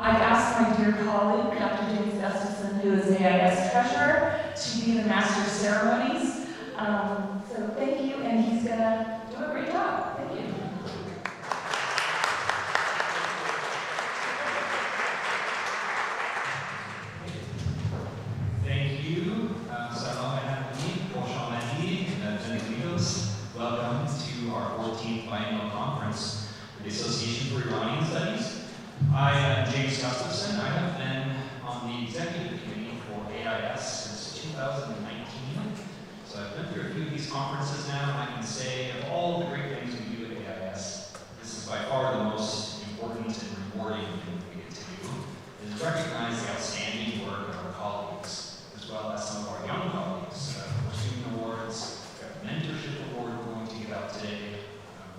I've asked my dear colleague, Dr. James Gustafson, who is AIS Treasurer, to be the Master of Ceremonies. So thank you, and he's going to do a great job. Thank you. Thank you. Salam alaikum, Khoshamadi, Beneditos. Welcome to our 14th Biennial Conference with the Association for Iranian Studies. I am James Gustafson. I have been on the executive committee for AIS since 2019. So I've been through a few of these conferences now, and I can say of all the great things we do at AIS, this is by far the most important and rewarding thing we get to do, is recognize the outstanding work of our colleagues, as well as some of our young colleagues. For student awards, we have a mentorship award we're going to give out today,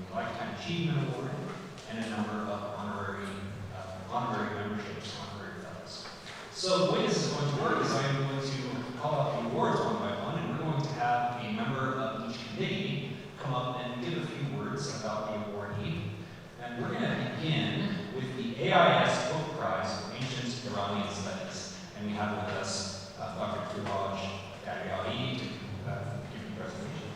the Lifetime Achievement Award, and a number of honorary memberships, honorary fellows. So the way this is going to work is I'm going to call out the awards one by one, and we're going to have a member of each committee come up and give a few words about the awardee. And we're going to begin with the AIS Book Prize for Ancient Iranian Studies. And we have with us Dr. Ulrich to give the presentation.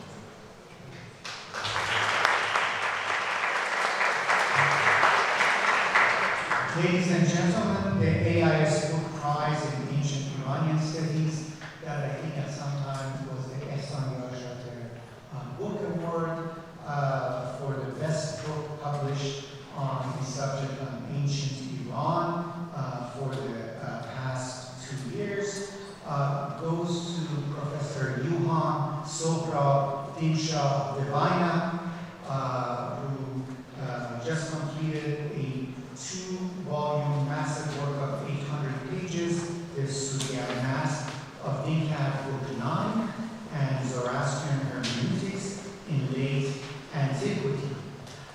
Ladies and gentlemen, the AIS Book Prize in Ancient Iranian Studies, that I think at some time was the Ehsan Book Award for the best book published on the subject of ancient Iran for the past 2 years, goes to Professor Yuhan Sohra Dimshah Devina, who just completed a 2-volume massive work of 800 pages, the Suriya Mask of Dinkat Book 9 and Zoroastrian Hermeneutics in Late Antiquity.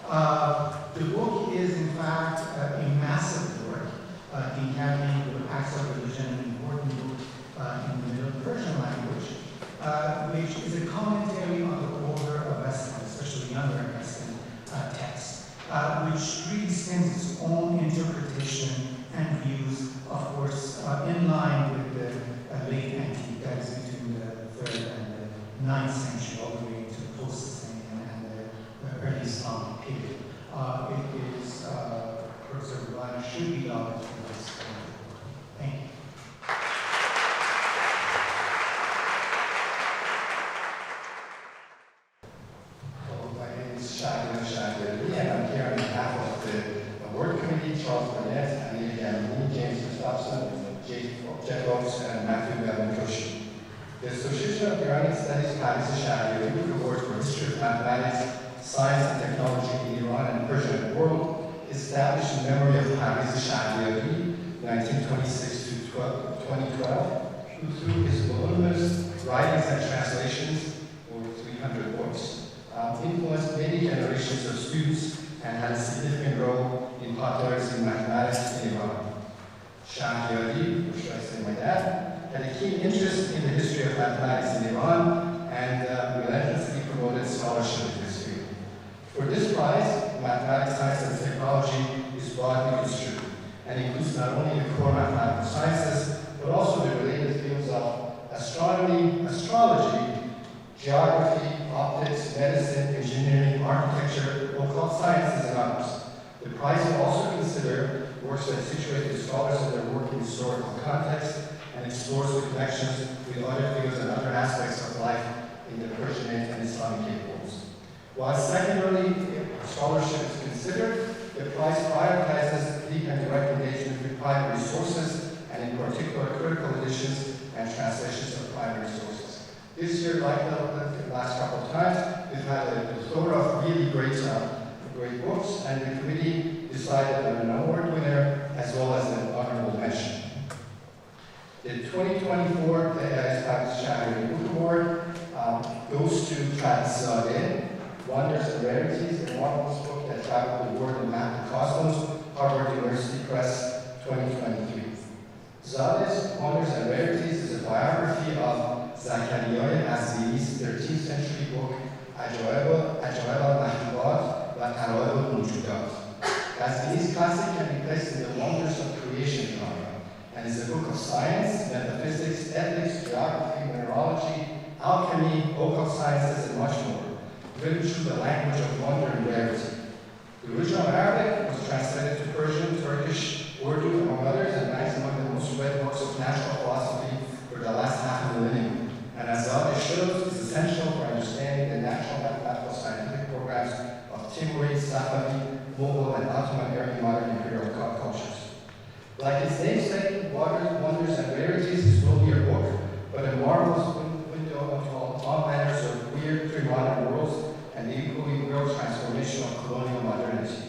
The book is, in fact, a massive work. Dinkat being the Acts of Religion, an important book in the Middle Persian language, which is a commentary on the older Avestan, especially younger Avestan texts, which really sends its own interpretation and views, of course, in line with the late antique, that is between the 3rd and the 9th century, all the way to post-Sasanian and the early Islamic period. It is, Professor Devina should be honored for this. Thank you. My name is Shadi and I'm here on behalf of the award committee, Charles Burnett, Amir Gamini, James Gustafson, Jeff Oaks, and Matthew Bellinkoshi. The Association of Iranian Studies Paris Shahriari Award for History of Mathematics, Science and Technology in Iran and Persia and the World, established in memory of Paris Shahriari, 1926 to 2012, who through his voluminous writings and translations, over 300 books, influenced many generations of students and had a significant role in popularizing mathematics in Iran. Shahriari, or should I say my dad, had a keen interest in the history of mathematics in Iran and relentlessly promoted scholarship in this field. For this prize, mathematics, science, and technology is broadly construed and includes not only the core mathematical sciences, but also the related fields of astronomy, astrology, geography, optics, medicine, engineering, architecture, occult sciences, and others. The prize will also consider works that situate the scholars in their work in historical context and explores the connections with other fields and other aspects of life in the Persianate and Islamic worlds. While secondarily scholarship is considered, the prize prioritizes deep and direct engagement with primary sources, and in particular critical editions and translations of primary sources. This year, like the last couple of times, we've had a plethora of really great books, and the committee decided on an award winner as well as an honorable mention. The 2024 AIS Shahriari Book Award goes to Zadeh, Wonders and Rarities, a marvelous book that traveled the world and mapped the cosmos, Harvard University Press, 2023. Zadeh's Wonders and Rarities is a biography of Zakariya Azzi's 13th century book, Ajaib al-Mahdubat wa Taraib al-Mawjudat. Azzi's classic can be placed in the wonders of creation and is a book of science, metaphysics, ethics, geography, mineralogy, alchemy, occult sciences, and much more, written through the language of wonder and rarity. The original Arabic was translated to Persian, Turkish, Urdu, among others, and ranks among the most read books of natural philosophy for the last half a millennium. And as Zade shows, is essential for understanding the natural mathematical scientific programs of Timurid, Safavid, Mughal, and Ottoman era modern imperial cultures. Like its namesake, Wonders and Rarities is only a book, but a marvelous window into all manners of weird pre-modern worlds and the equally real transformation of colonial modernity.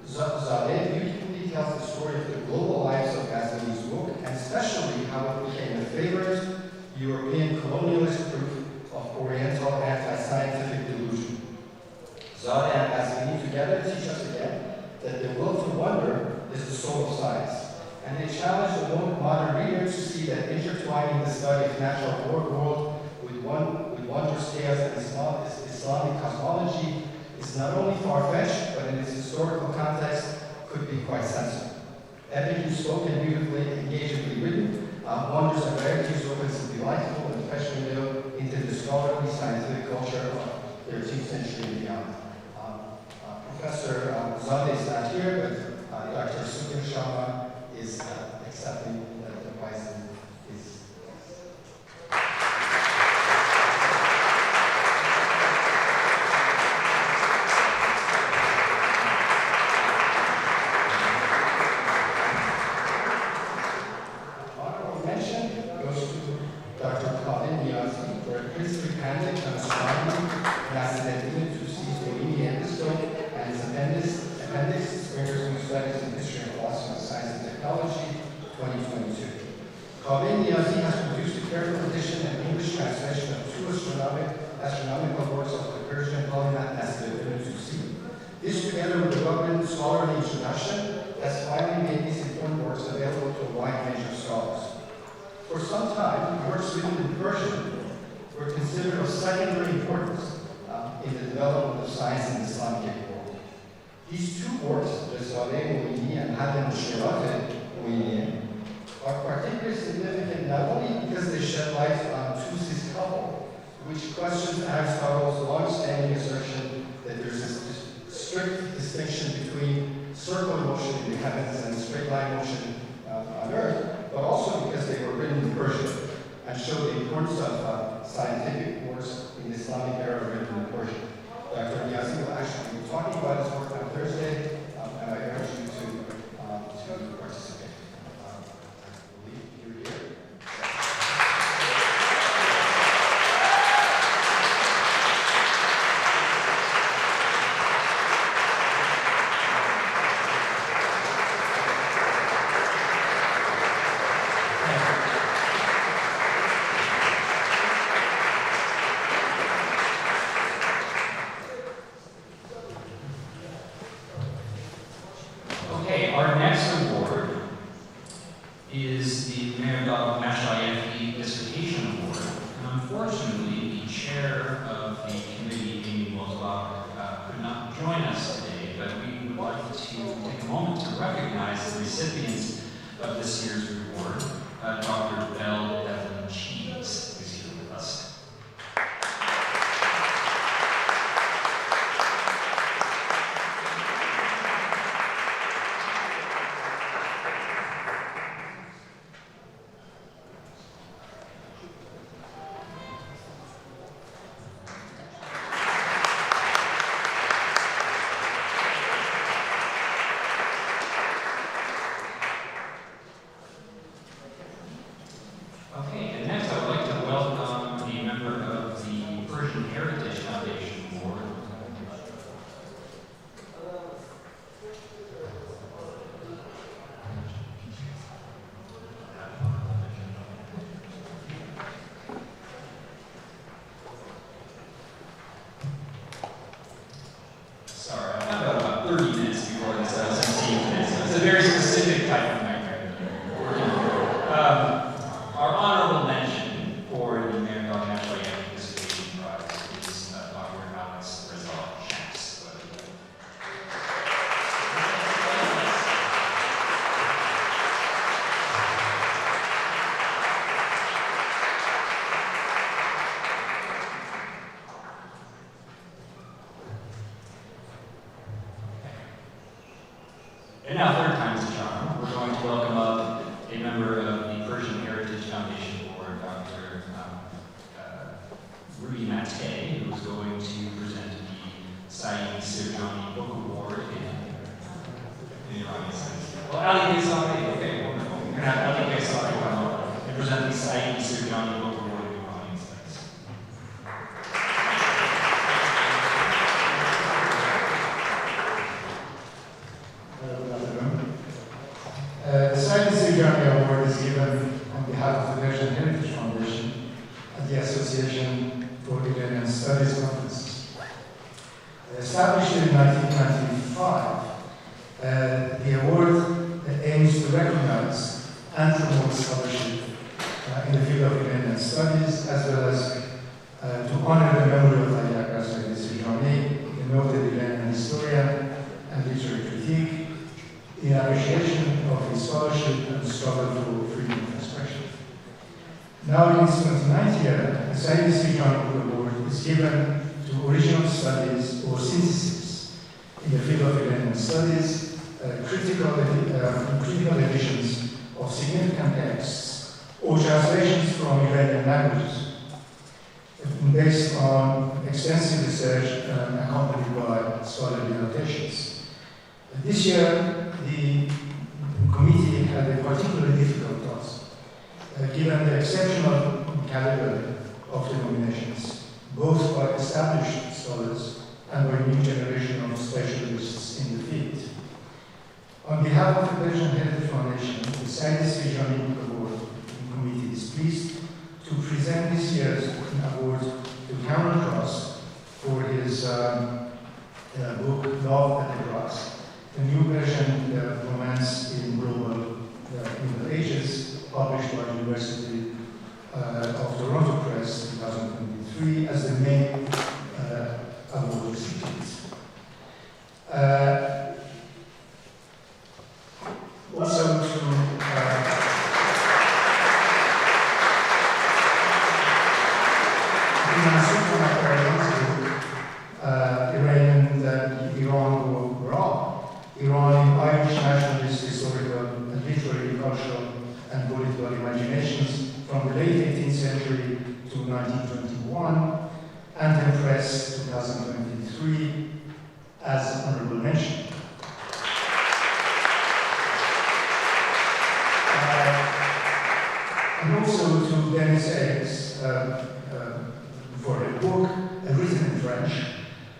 Zadeh beautifully tells the story of the global lives of Ghazali's book, and especially how it became a favorite European colonialist proof of Oriental anti-scientific delusion. Zadeh and Ghazali together teach us again that the will to wonder is the soul of science, and they challenge the modern reader to see that intertwining the study of natural world with wondrous tales and Islamic cosmology is not only far-fetched, but in its historical context could be quite sensible. Epically spoken, beautifully, engagingly written, Wonders and Rarities opens a delightful and fresh window into the scholarly scientific culture of the 13th century and beyond. Professor Zadeh is not here, but Dr. Sukir Sharma is accepting the prize in his. Honorable mention goes to Dr. Colin Niazi for a princely pamphlet on astronomy, Nasreddin Tusi's Bohemian Epistle, and his appendix, Springer's New Studies in History and Philosophy, Science and Technology, 2022. Colin Niazi has produced a careful edition and English translation of two astronomical works of the Persian polymath Nasreddin Tusi. This, together with the well-written scholarly introduction, has finally made these important works available to a wide range of scholars. For some time, works written in Persian were considered of secondary importance in the development of science in the Islamic world. These two works, the Saleh Muini and Hadam Shirat Muini, are particularly significant not only because they shed light on Tusi's couple, which questions Aristotle's long-standing assertion that there's this strict distinction between circular motion in the heavens and straight line motion on Earth, but also because they were written in Persian and show the importance of scientific works in the Islamic era written in Persian. Dr. Niazi will actually be talking about his work on Thursday, and I urge you to participate. I believe you're here. Okay, our next award is the Mehrdad Mashayekhi Dissertation Award. And unfortunately, the chair of the committee, Amy Marzolph, could not join us today, but we would like to take a moment to recognize the recipients of this year's reward, Dr. Bell Devlin Cheese, who's here with us. Okay, and next I would like to welcome a member of the Persian Heritage Foundation Board. Sorry, I have about 30 minutes before this 17 minutes. So it's a very specific type of nightmare. Our honorable mention for the Mehrdad Mashayekhi Dissertation Prize is Dr. Alex Reza Shanks. And now, third time's a charm, we're going to welcome up a member of the Persian Heritage Foundation Board, Dr. Rudy Mate, who is going to present the Saeed Sirjani Book Award in Iranian studies. Well, Ali Ghazali, okay, wonderful. We're going to have Ali Ghazali come up and present the Saeed Sirjani Book Award in Iranian studies. The Saeed Sirjani Award is given on behalf of the Persian Heritage Foundation at the Association for Iranian Studies Conferences. Established in 1995, the award aims to recognize and promote scholarship in the field of Iranian studies, as well as to honor the memory of Ayatollah Saeed Sirjani, a noted Iranian historian and literary critique, in appreciation of his scholarship and struggle for freedom of expression. Now in its 29th year, the Saeed Sirjani Award is given to original studies or syntheses in the field of Iranian studies, critical editions of significant texts, or translations from Iranian languages, based on extensive research accompanied by scholarly notations. This year, the committee had a particularly difficult task, given the exceptional caliber of the nominations, both by established scholars and by a new generation of specialists in the field. On behalf of the Persian Heritage Foundation, the Saeed Sirjani Award Committee is pleased to present this year's award to Cameron Cross for his book, Love at the Cross, a new Persian romance in global Middle Ages, published by the University of Toronto Press 2023 as the main award recipient. Also to Iranian Iran or Iran in Irish nationalist, historical, and literary, cultural, and political imaginations from the late 18th century to 1921, Anthem Press 2023 as honorable mention. And also to Denis Eggs for a book written in French,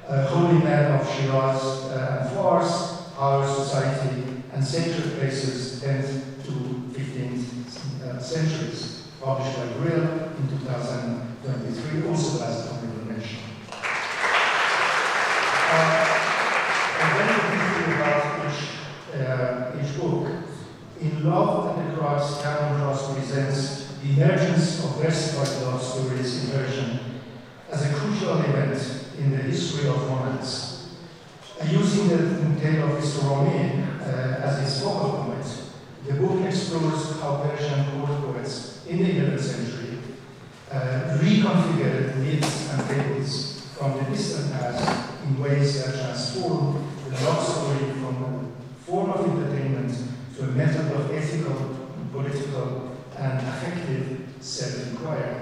Holy Men of Shiraz and Fars, Our Society and Sacred Places, 10th to 15th centuries, published by Brill in 2023, also as honorable mention. Very briefly about each book. In Love at the Cross, Cameron Cross presents the emergence of versified love stories in Persian as a crucial event in the history of romance. Using the tale of Istorami as its focal point, the book explores how Persian court poets in the 11th century reconfigured myths and fables from the distant past in ways that transform the love story from a form of entertainment to a method of ethical, political, and affective self-inquiry.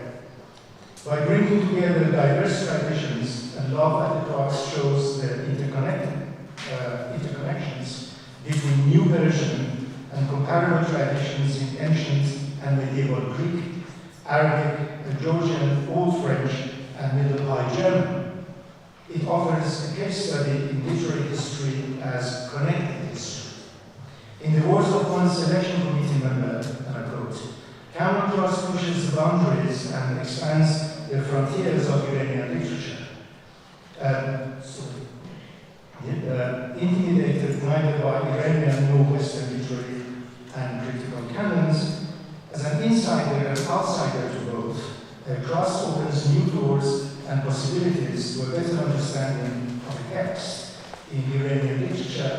By bringing together diverse traditions, and Love at the Cross shows the interconnections between New Persian and comparable traditions in ancient and medieval Greek, Arabic, Georgian, Old French, and Middle High German. It offers a case study in literary history as connected history. In the words of one selection committee member, and I quote, Cameron Cross pushes the boundaries and expands the frontiers of Iranian literature. Intimidated neither by Iranian nor Western literary and critical canons, as an insider and outsider to both, Cross opens new doors and possibilities to a better understanding of the text in Iranian literature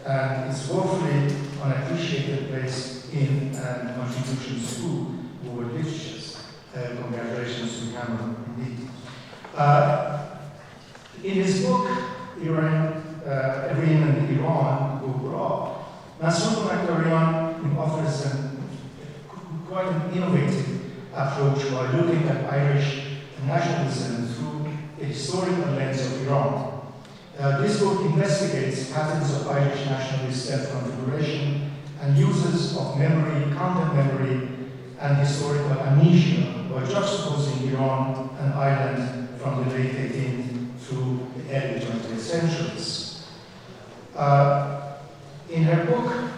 and its woefully unappreciated place in and contributions to world literatures. Congratulations to Cameron, indeed. In his book, Iranian Iran overall, Marzolph offers quite an innovative approach by looking at Irish nationalism through the historical lens of Iran. This book investigates patterns of Irish nationalist self-configuration and uses of memory, content memory, and historical amnesia by juxtaposing Iran and Ireland from the late 18th through the early 20th centuries. In her book,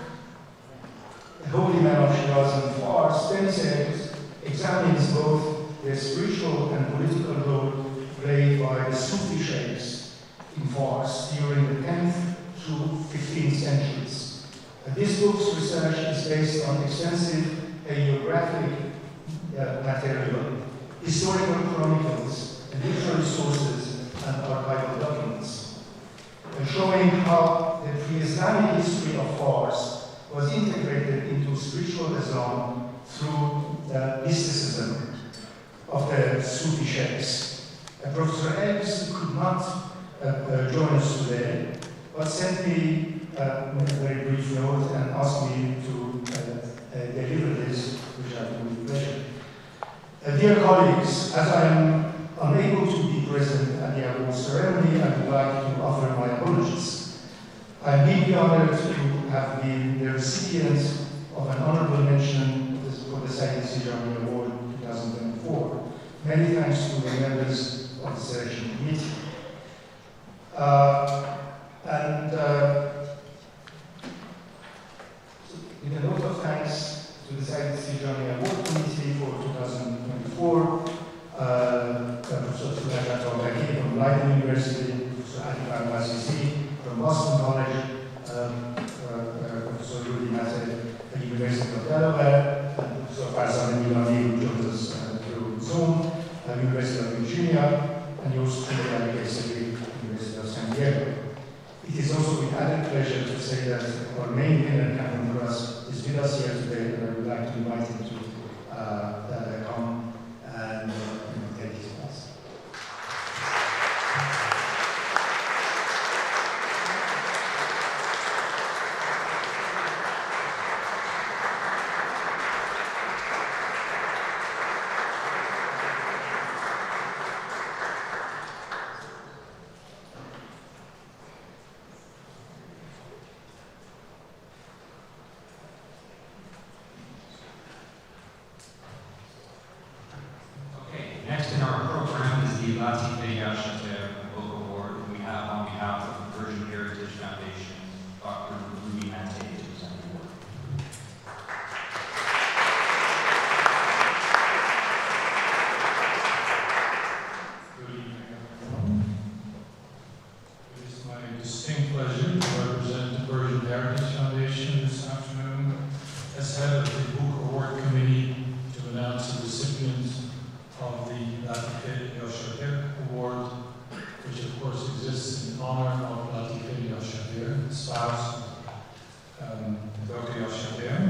The Holy Man of Shiraz and Fars, Spencer examines both the spiritual and political role played by the Sufi sheikhs in Fars during the 10th through 15th centuries. This book's research is based on extensive hagiographic material, historical chronicles, literary sources, and archival documents, showing how the pre-Islamic history of Fars was integrated into spiritual Islam through the mysticism of the Sufi sheikhs. Professor Eggs could not join us today, but sent me a very brief note and asked me to deliver this, which I do with pleasure. Dear colleagues, as I am unable to be present at the award ceremony, I would like to offer my apologies. I am deeply honored to have been the recipient of an honorable mention for the Said Sijani Award 2024. Many thanks to the members of the selection committee. With a note of thanks to the Said Sijani Award Committee for 2024, Professor Sulaiman Tawbaki from Leiden University, Professor Ali Farmazisi from Boston College, Professor Rudi Mate at the University of Delaware, Professor Farzan Milani, who joined us through Zoom, University of Virginia, and yours truly, University of San Diego. It is also with added pleasure to say that our main winner, Cameron Cross, is with us here today, and I would like to invite him to come and take his place. Next in our program is the Book Award we have on behalf of the Persian Heritage Foundation, Dr. Rudi Mate to present the award. Good evening, everyone. It is my distinct pleasure to represent the Persian Heritage Foundation this afternoon as head of the Book Award Committee to announce the recipient of the Latifeh Yoshaker Award, which of course exists in honor of Latifeh Yoshaker, the spouse of Dr. Yoshaker,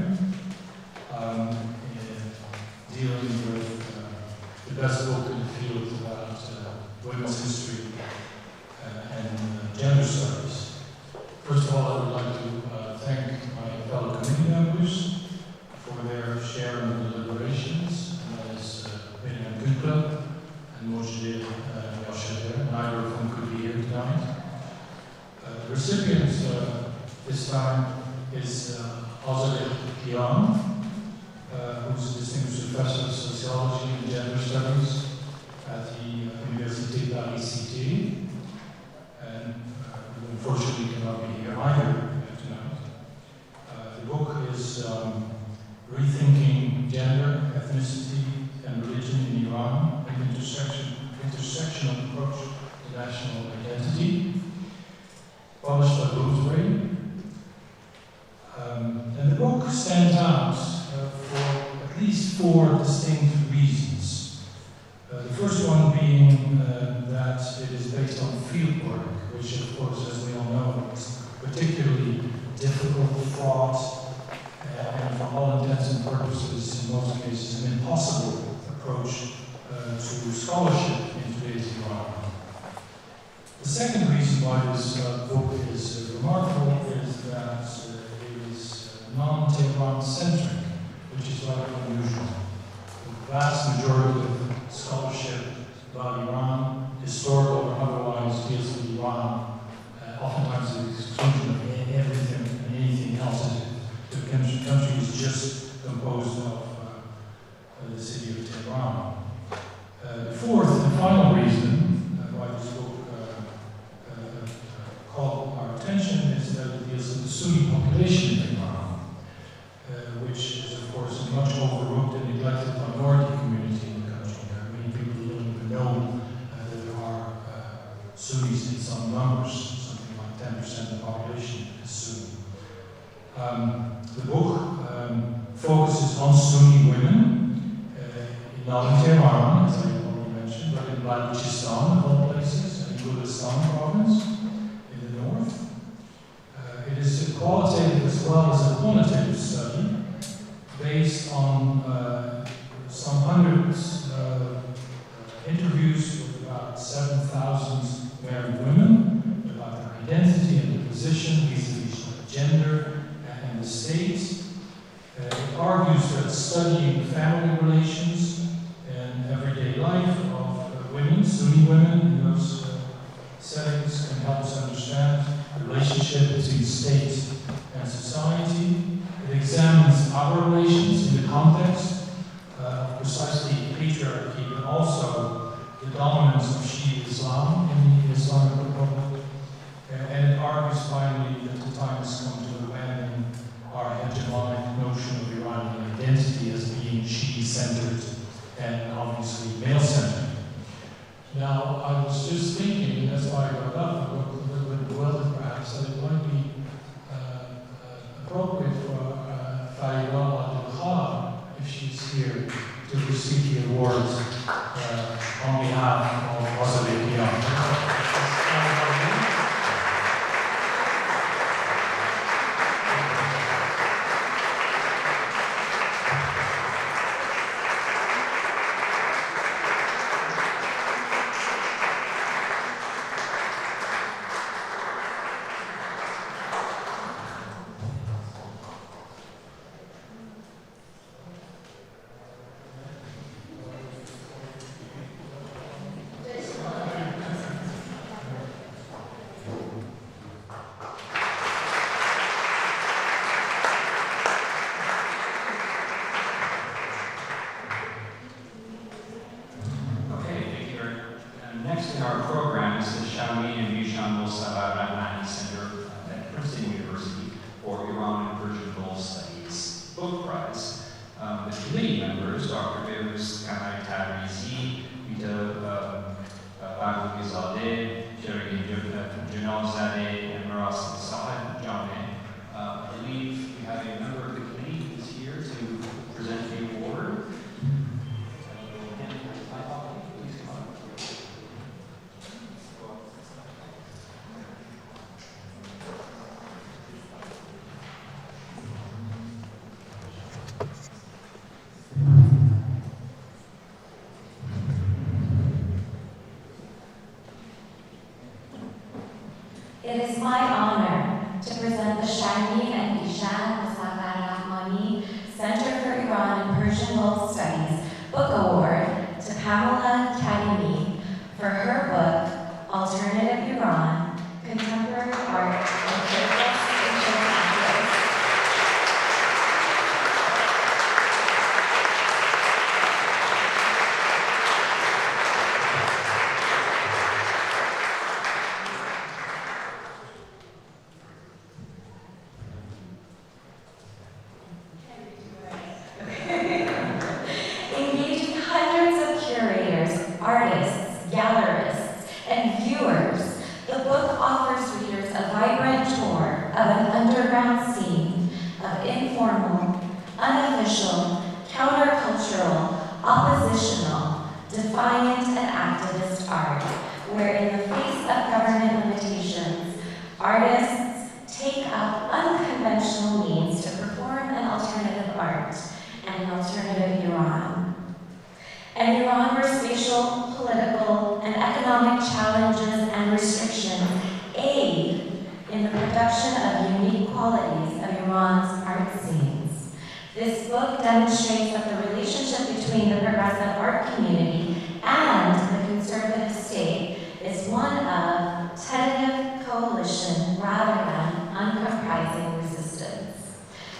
dealing with the best book in the field about women's history and gender studies. First of all, I would like to thank my fellow committee members for their share in the deliberations, as and Moshe Yoshader, neither of whom could be here tonight. The recipient this time is Azadeh Kian, who's a distinguished professor of sociology and gender studies at the Université Paris-Cité, and who unfortunately cannot be here either tonight. The book is Rethinking Gender, Ethnicity, and Religion in Iran, an intersectional approach to national identity, published by Ulrich. And the book stands out for at least four distinct reasons. The first one being that it is based on field work, which of course, as we all know, is particularly difficult, fraught, and for all intents and purposes, in most cases, an impossible approach to scholarship in today's Iran. The second reason why this book is remarkable is that it is Sunni population in Iran, which is, of course, a much overlooked and neglected minority community in the country. Many people don't even know that there are Sunnis in some numbers, something like 10% of the population is Sunni. The book focuses on Sunni women, not in Tehran, as I already mentioned, but in Balochistan, of all places, and Kurdistan province in the north. It is a qualitative as well as a quantitative study based on some hundreds of interviews with about 7,000 married women about their identity and their position vis-a-vis gender and the state. It argues that studying family relations and everyday life of women, Sunni women in those settings can help us understand the relationship between state and society. It examines our relations in the context of precisely patriarchy, but also the dominance of Shia Islam in the Islamic Republic. And it argues finally that the time has come to abandon our hegemonic notion of Iranian identity as being Shi'i-centered and obviously male-centered. Now, I was just thinking, that's why I got up, a little bit bewildered perhaps, that it might be appropriate for Farida Abdul-Khan, if she's here, to receive the awards on behalf of Marzolph. It is my honor to present the Shaheen and Ishan Rahmani Center for Iran and Persian Gulf Studies Book Award to Pamela Kadimi for her book, Alternative Iran, Contemporary Art and Critical Social Activism.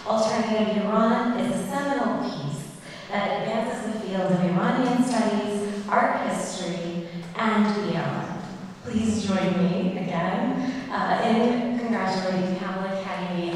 Alternative Iran is a seminal piece that advances the field of Iranian studies, art history, and beyond. Please join me again in congratulating Pamela Kadimi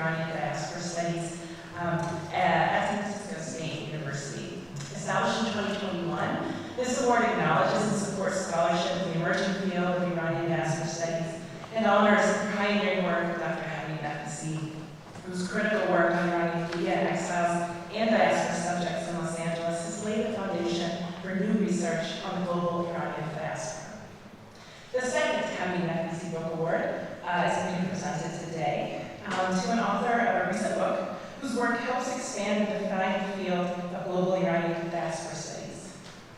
Iranian Diaspora Studies at San Francisco State University. Established in 2021, this award acknowledges and supports scholarship in the emerging field of Iranian Diaspora Studies and honors the pioneering work of Dr. whose critical work on Iranian media, exiles, and diaspora subjects in Los Angeles has laid the foundation for new research on the global Iranian diaspora. The second Hamid Nafisi Book Award is being presented today to an author of a recent book whose work helps expand and define the field of global Iranian diaspora studies.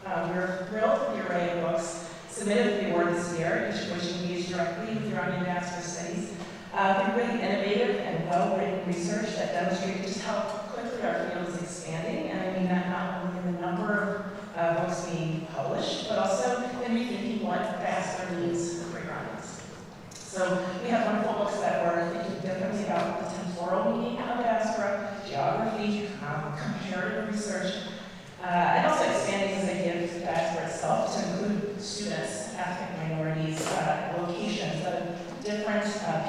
We're thrilled with the array of books submitted for the award this year, each of which engage directly with Iranian diaspora studies. They're really innovative and well-written research that demonstrates just how quickly our field is expanding, and I mean that not only in the number of books being published, but also in rethinking what diaspora means for Iranians. So we have wonderful books that were thinking differently about the temporal meaning of diaspora, geography, comparative research, and also expanding as they give the diaspora itself to include students, ethnic minorities, locations that have different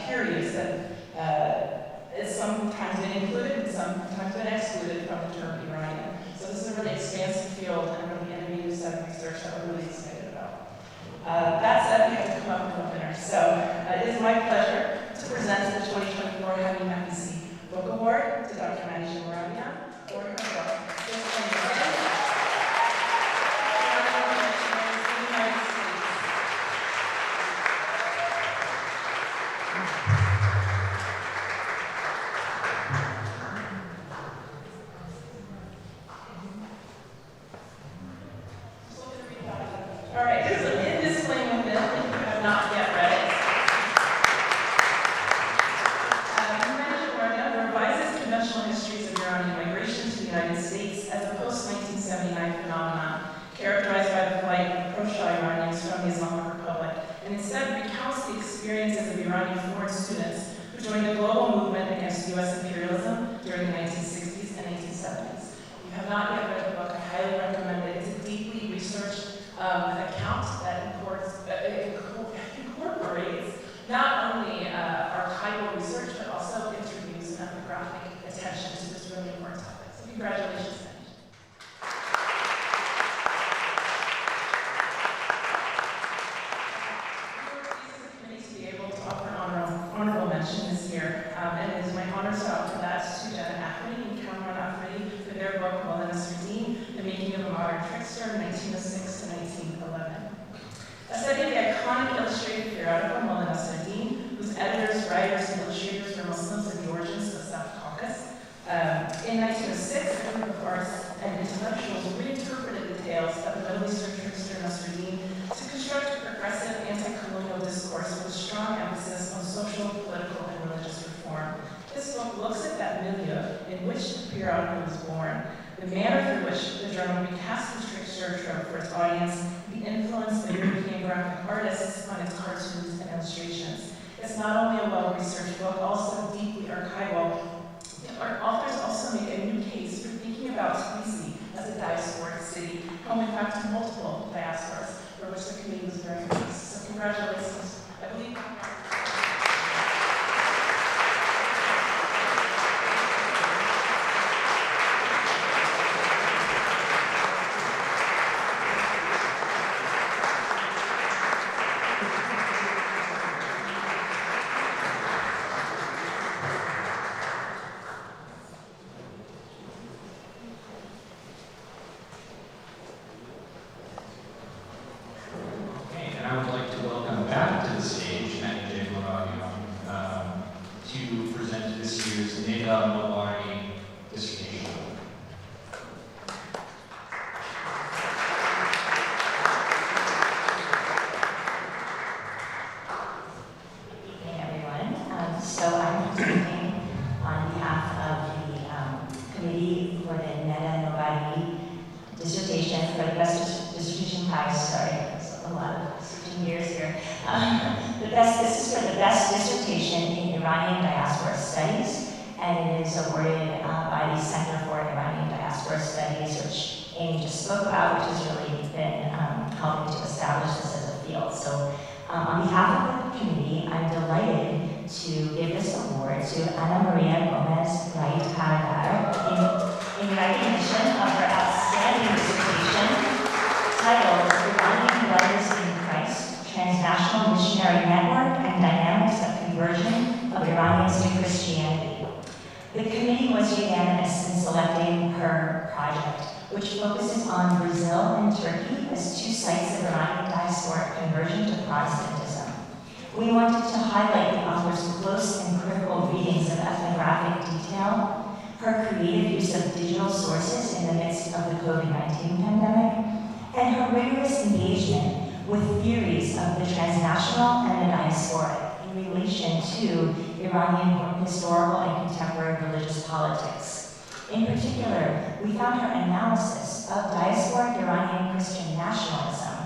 periods that is sometimes been included and sometimes been excluded from the term Iranian. So this is a really expansive field and a really innovative set of research that we're really excited about. That said, we have to come up with a winner. So it is my pleasure to present the 2024 Hamid Nafisi Book Award to Dr. Manisha Moravia for her book. On behalf of the committee, I'm delighted to give this award to Ana Maria Gomez Wright-Carradar in recognition of her outstanding dissertation titled Iranian Brothers in Christ, Transnational Missionary Network and Dynamics of Conversion of Iranians to Christianity. The committee was unanimous in selecting her project, which focuses on Brazil and Turkey as two sites of Iranian diasporic conversion to Protestantism. We wanted to highlight the author's close and critical readings of ethnographic detail, her creative use of digital sources in the midst of the COVID-19 pandemic, and her rigorous engagement with theories of the transnational and the diasporic in relation to Iranian historical and contemporary religious politics. In particular, we found her analysis of diasporic Iranian Christian nationalism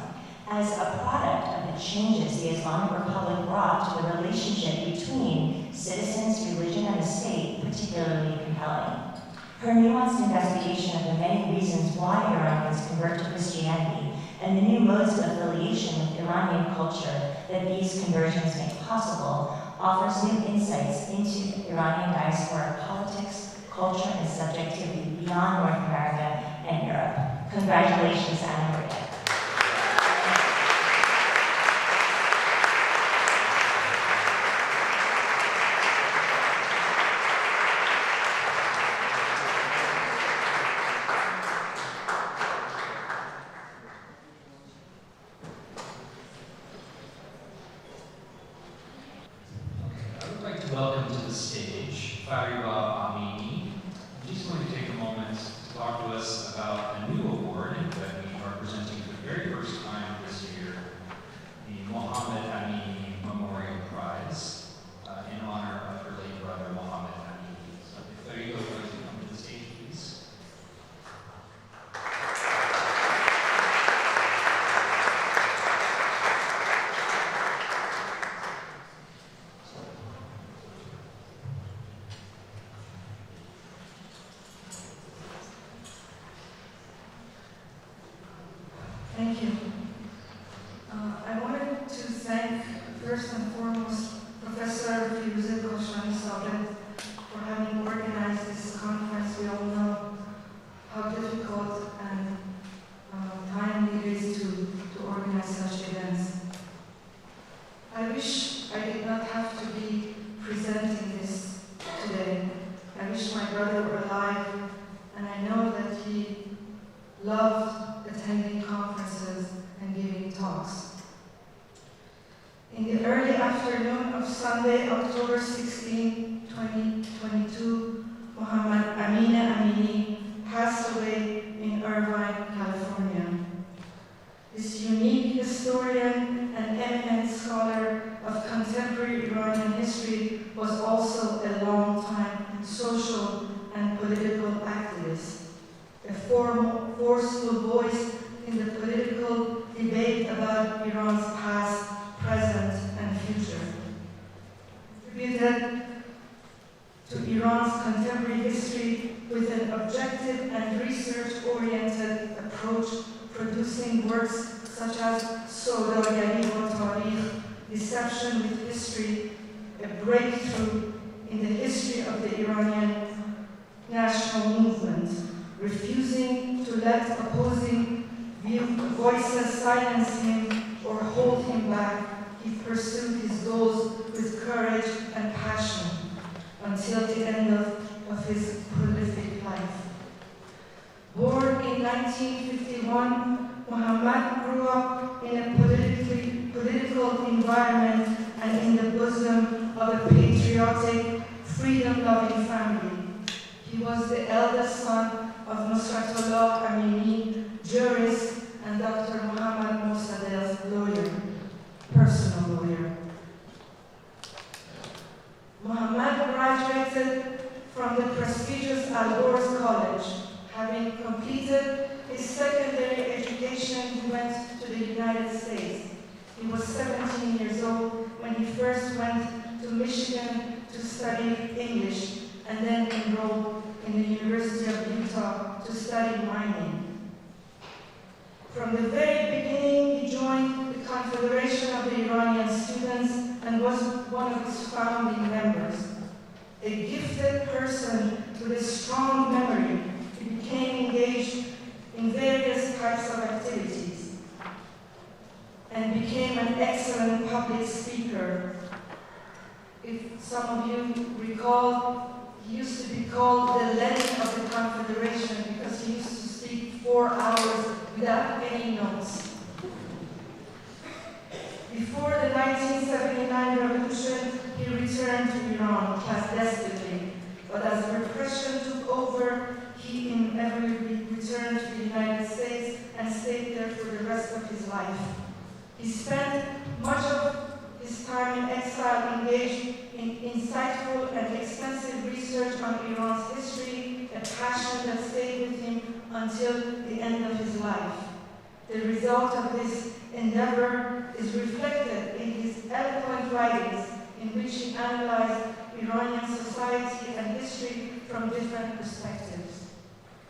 as a product of the changes the Islamic Republic brought to the relationship between citizens, religion, and the state particularly compelling. Her nuanced investigation of the many reasons why Iranians convert to Christianity and the new modes of affiliation with Iranian culture that these conversions make possible offers new insights into Iranian diasporic politics, culture, and subjectivity beyond North America and Europe. Congratulations, Ana Maria. Welcome to the stage, Fariba Amini. She's going to take a moment to talk to us about a new award that we are presenting for the very first time this year, the Mohammed Amini Memorial Prize, in honor of her late brother, Mohammed Amini. So if Fariba would like to come to the stage, please. Thank you. I wanted to thank, first and foremost, Professor Eusebio for having organized this conference. We all know how difficult and timely it is to organize such events. I wish I did not have to be presenting this today. I wish my brother were alive, and I know that he loved attending conferences and giving talks. In the early afternoon of Sunday, October 16, 2022, Mohammed Amini passed away in Irvine, California. This unique historian and eminent scholar of contemporary Iranian history was also a long-time social and political activist, a forceful voice in the political debate about Iran's past, present, and future. Contributed to Iran's contemporary history with an objective and research-oriented approach, producing works such as Sodagari wa Tarikh, Deception with History, a breakthrough in the history of the Iranian national movement, refusing to let opposing voices silence him or hold him back. He pursued his goals with courage and passion until the end of his prolific life. Born in 1951, Muhammad grew up in a political environment and in the bosom of a patriotic, freedom-loving family. He was the eldest son of Nusratullah Amini, jurist, and Dr. Muhammad Mossadel's lawyer, personal lawyer. Muhammad graduated from the prestigious Al-Gors College. Having completed his secondary education, he went to the United States. He was 17 years old when he first went to Michigan to study English and then enrolled in the University of Utah to study mining. From the very beginning, he joined the Confederation of the Iranian gifted person with a strong memory. He became engaged in various types of activities and became an excellent public speaker. If some of you recall, he used to be called the Lenin of the Confederation because he used to speak 4 hours without any notes. Before the 1979 revolution, he returned to Iran clandestinely, but as repression took over, he inevitably returned to the United States and stayed there for the rest of his life. He spent much of his time in exile engaged in insightful and extensive research on Iran's history, a passion that stayed with him until the end of his life. The result of this endeavor is reflected in his eloquent writings in which he analyzed Iranian society and history from different perspectives.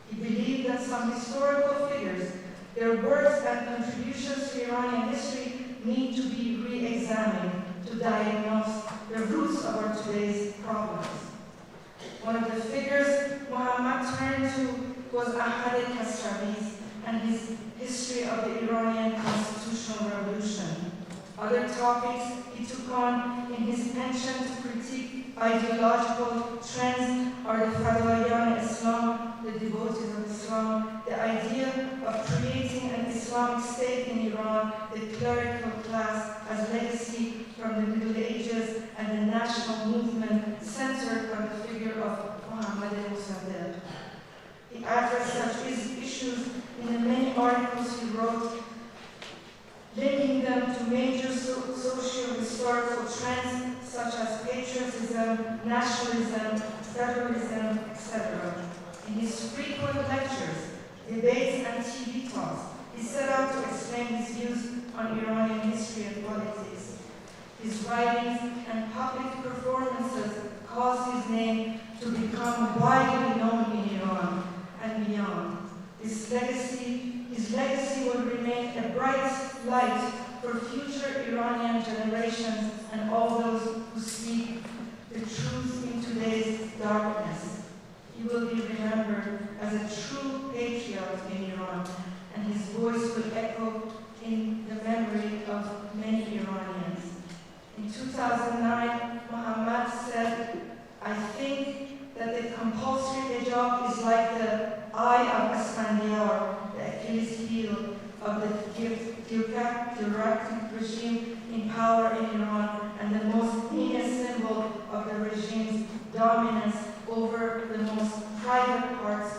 He believed that some historical figures, their works and contributions to Iranian history need to be re-examined to diagnose the roots of our today's problems. One of the figures Muhammad turned to was Ahmad Kasravi's and his history of the Iranian constitutional revolution. Other topics he took on in his penchant to critique ideological trends are the Fadayan Islam, the devotees of Islam, the idea of creating an Islamic state in Iran, the clerical class as legacy from the Middle Ages, and the national movement centered on the figure of Muhammad al-Musaddad. He addressed such issues in the many articles he wrote, linking them to major socio-historical trends such as patriotism, nationalism, federalism, etc. In his frequent lectures, debates, and TV talks, he set out to explain his views on Iranian history and politics. His writings and public performances caused his name to become widely known in Iran and beyond. His legacy will remain a bright light for future Iranian generations and all those who seek the truth in today's darkness. He will be remembered as a true patriot in Iran, and his voice will echo in the memory of many Iranians. In 2009, Muhammad said, "I think that the compulsory hijab is like the eye of Asfandiar, the Achilles heel of the theocratic regime in power in Iran, and the most heinous symbol of the regime's dominance over the most private parts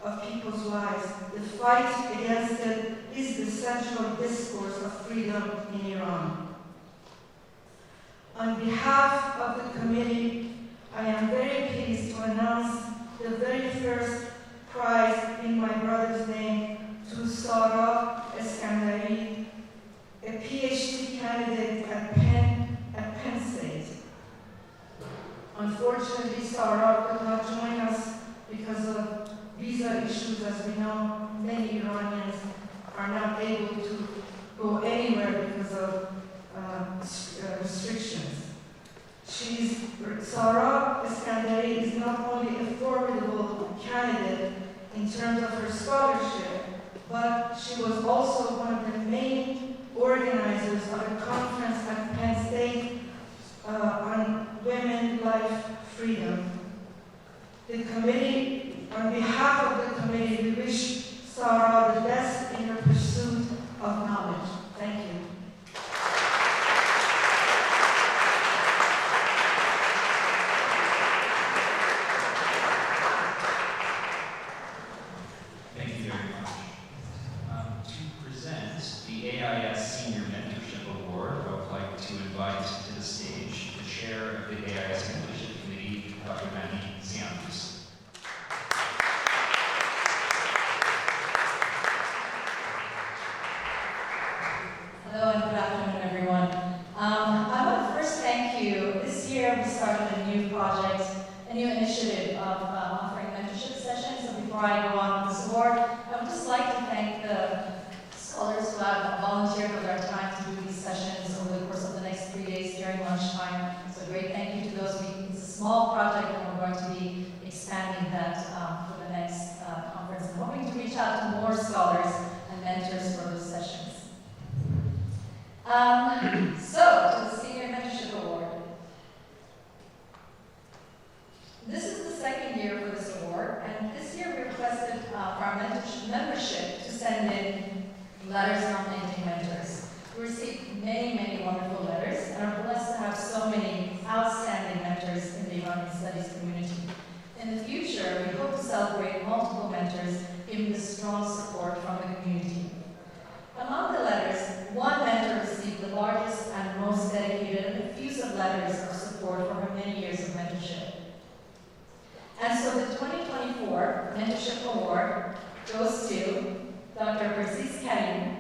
of people's lives. The fight against it is the central discourse of freedom in Iran." On behalf of the committee, I am very pleased to announce the very first prize in my brother's name to Sala Eskandari, a PhD candidate at Penn State. Unfortunately, Sara could not join us because of visa issues. As we know, many Iranians are not able to go anywhere because of restrictions. Sara Eskandari is not only a formidable candidate in terms of her scholarship, but she was also one of the main organizers of a conference at Penn State on women, life, freedom. The committee, on behalf of the committee, we wish Sara the best in her pursuit of knowledge. Thank you. Thank you very much. To present the AIS Senior Mentorship Award, I would like to invite to the stage the chair of the AIS Mentorship Committee, Dr. Manny Siamus. Hello and good afternoon, everyone. I want to first thank you. This year we started a new project, a new initiative of offering mentorship sessions. So before I go on with this award, I would just like to thank the scholars who have volunteered with their time to do these sessions over the course of the next 3 days during lunchtime. So a great thank you to those. It's a small project and we're going to be out to more scholars and mentors for those sessions. So, to the Senior Mentorship Award. This is the second year for this award, and this year we requested for our membership to send in letters nominating mentors. We received many, many wonderful letters and are blessed to have so many outstanding mentors in the Iranian Studies community. In the future, we hope to celebrate multiple mentors given the strong support from the community. Among the letters, one mentor received the largest and most dedicated and effusive letters of support for her many years of mentorship. And so the 2024 Mentorship Award goes to Dr. Karim.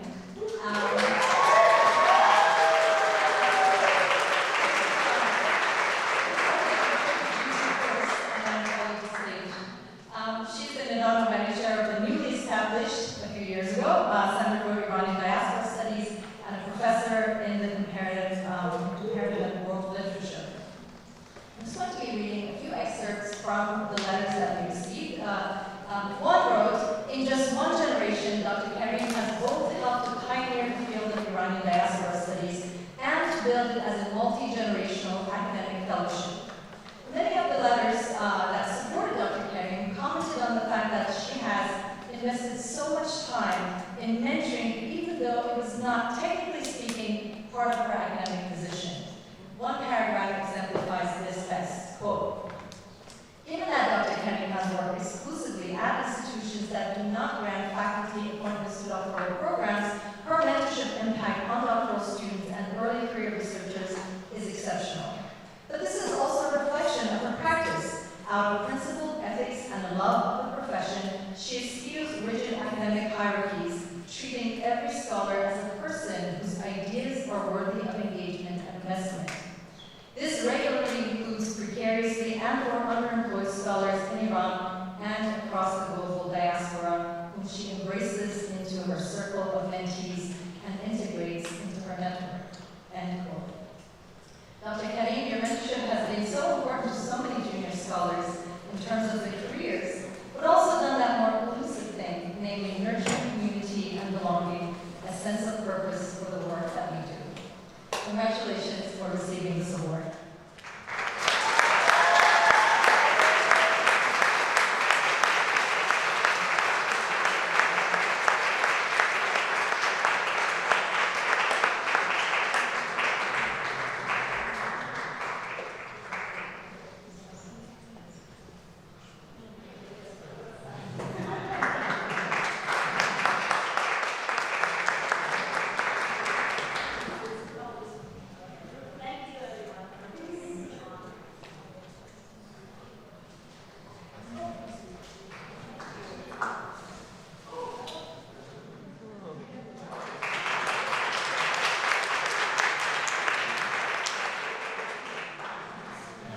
She's been an honorary chair of the newly established, a few years ago, Center for Iranian Diaspora Studies and a professor in the comparative and world literature. I'm just going to be reading a few excerpts from the letters that we received. One wrote, in just one generation, Dr. Karim has both helped to pioneer the field of Iranian diaspora studies and to build it as a multi-generational academic fellowship. Many of the letters that supported Dr. Karim commented on the fact that she has invested so much time in mentoring, even though it was not, technically speaking, part of her academic position. One paragraph exemplifies this best, quote, given that Dr. Karim has worked exclusively at institutions that do not grant faculty appointments to doctoral programs, her mentorship impact on doctoral students and early career researchers is exceptional. But this is also a reflection of her practice. Out of principle, ethics, and a love of the profession, she eschews rigid academic hierarchies, treating every scholar as a person whose ideas are worthy of engagement and investment. This regularly includes precariously and/or underemployed scholars in Iran and across the global diaspora, whom she embraces into her circle of mentees and integrates into her network. End quote. Dr. Karim, your mentorship has been so important to so many junior scholars in terms of their careers, but also done that more elusive thing, namely nurturing community and belonging, a sense of purpose for the work that we do. Congratulations for receiving this award.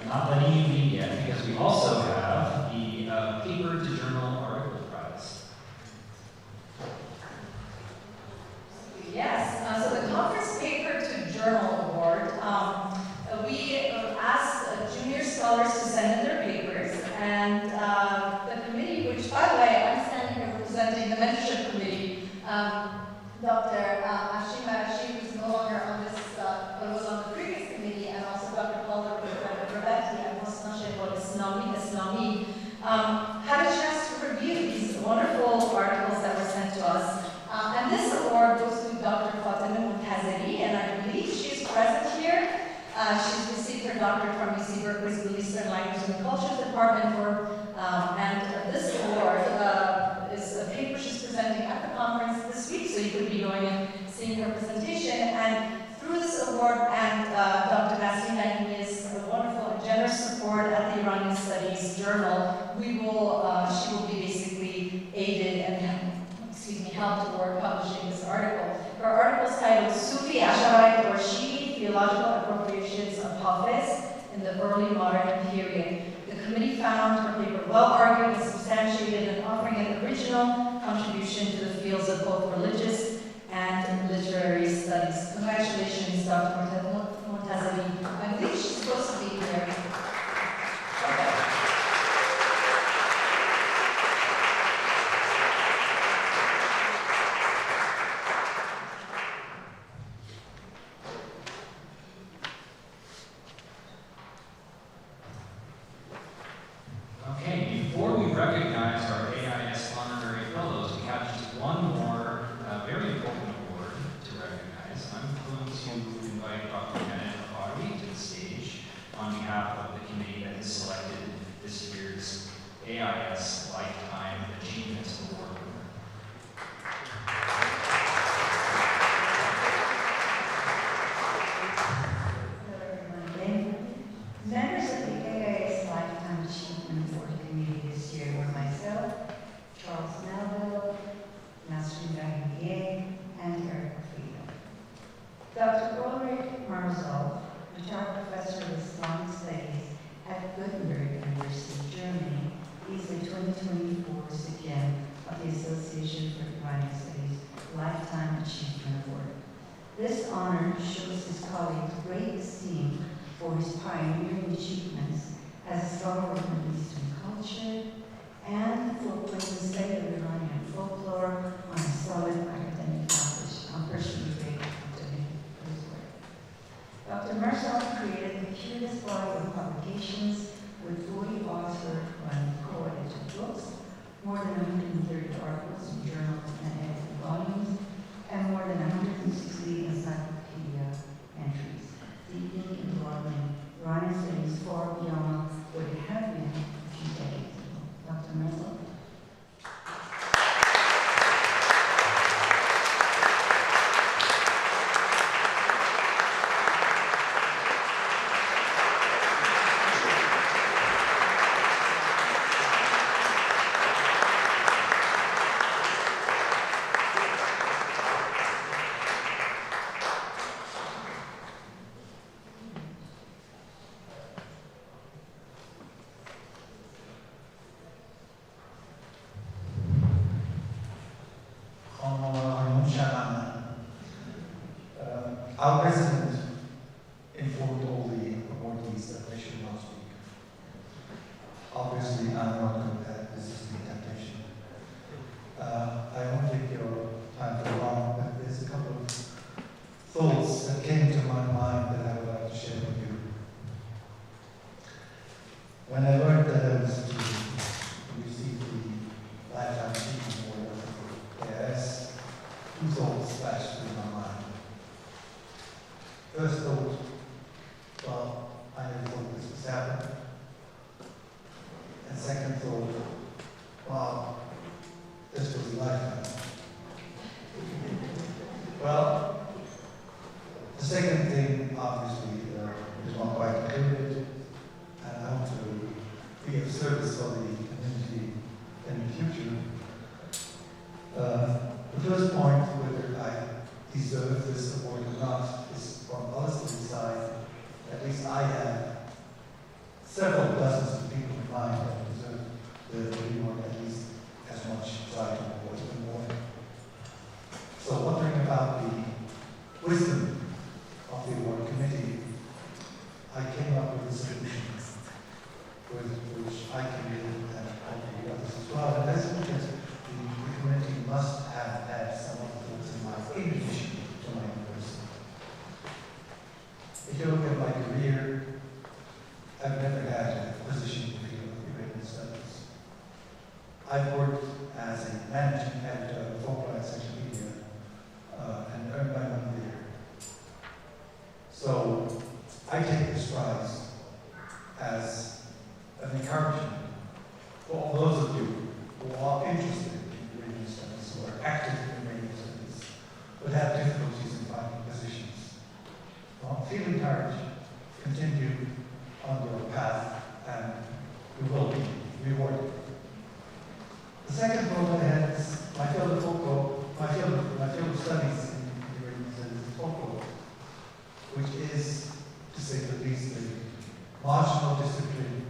Not letting you leave yet, because we also have the Paper to Journal Article Prize. Yes, so the Conference Paper to Journal Award, we asked junior scholars to send in their papers, and the committee, which, by the way, I'm standing here representing the Mentorship Committee, Dr. Ashim Barashi, who's no longer on this, but was on the previous committee, and also Dr. Paul Islami, had a chance to review these wonderful articles that were sent to us. And this award goes to Dr. Fatima Muntazeri, and I believe she's present here. She's received her doctorate from UC Berkeley's Middle Eastern Languages and Cultures Department and this award is a paper she's presenting at the conference this week, so you could be going and seeing her presentation. And through this award and Dr. Nasrin Naimi's wonderful and generous support at the Iranian Studies Journal, she will be basically aided and helped toward publishing this article. Her article is titled Sufi Asharai or Shi'i Theological Appropriations of Hafiz in the Early Modern Period. The committee found her paper well argued and substantiated and offering an original contribution to the fields of both religious and literary studies. Congratulations, Dr. Muntazeri. I believe she's supposed to be here. Okay. for his pioneering achievements as a scholar of Middle Eastern culture and for putting the state of Iranian folklore on a solid academic foundation. I'm personally grateful to him for his work. Dr. Marzolph created the curious body of publications with 40 authored and co-edited books, more than 130 articles in journals and edited volumes, and more than 160 encyclopedia entries, deeply and broadening Iranian studies far beyond what it had been a few decades ago. Dr. Marzolph. Our president informed all the awardees that they should not speak. Obviously, I'm not going to resist the temptation. I won't take your time for long, but there's a couple of thoughts that came to my mind that I would like to share with you. When I learned that I was to receive the Lifetime Achievement Award of AIS, two thoughts flashed through my mind. First thought, well, I never thought this was happening. And second thought, wow, this was a lifetime. Well, the second thing, obviously, is not quite included, and I want to be of service of the community in the future. The first point, whether I deserve this award or not, is from Palestine's side. At least I have several dozens of people in mind that deserve the reward at least as much as I do, or even more. So wondering about the wisdom of the award committee, I came up with a solution with which I can live and hopefully others as well. And that's because the committee must have had some of the thoughts in mind in addition to my own person. If you look at my career, I've never had a position in the field of Iranian studies. I've worked as a managing editor of folklore encyclopedia and earned my money there. So I take this prize as an encouragement for all those of you who are interested in Iranian studies, who are active in Iranian studies, but have difficulties in finding positions. Well, feel encouraged, continue on your path, and you will be rewarded. The second thought I had is my field of folklore, my field of studies in Iranian studies is folklore, which is, to say the least, a marginal discipline,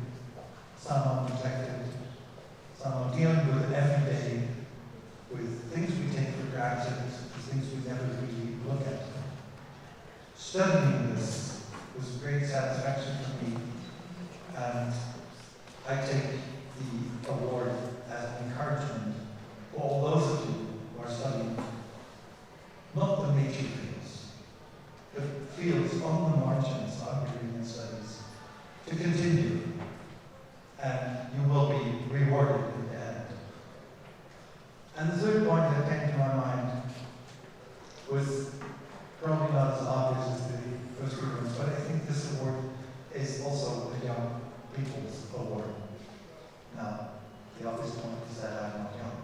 somehow neglected, somehow dealing with every day, with things we take for granted, things we never really look at. Studying this was a great satisfaction for me, and I take the award as an encouragement for all those of you who are studying not the major fields, but fields on the margins of Iranian studies, to continue, and you will be rewarded in the end. And the third point that came to my mind was probably not as obvious as the first two ones, but I think this award is also a young people's award. Now, the obvious point is that I'm not young.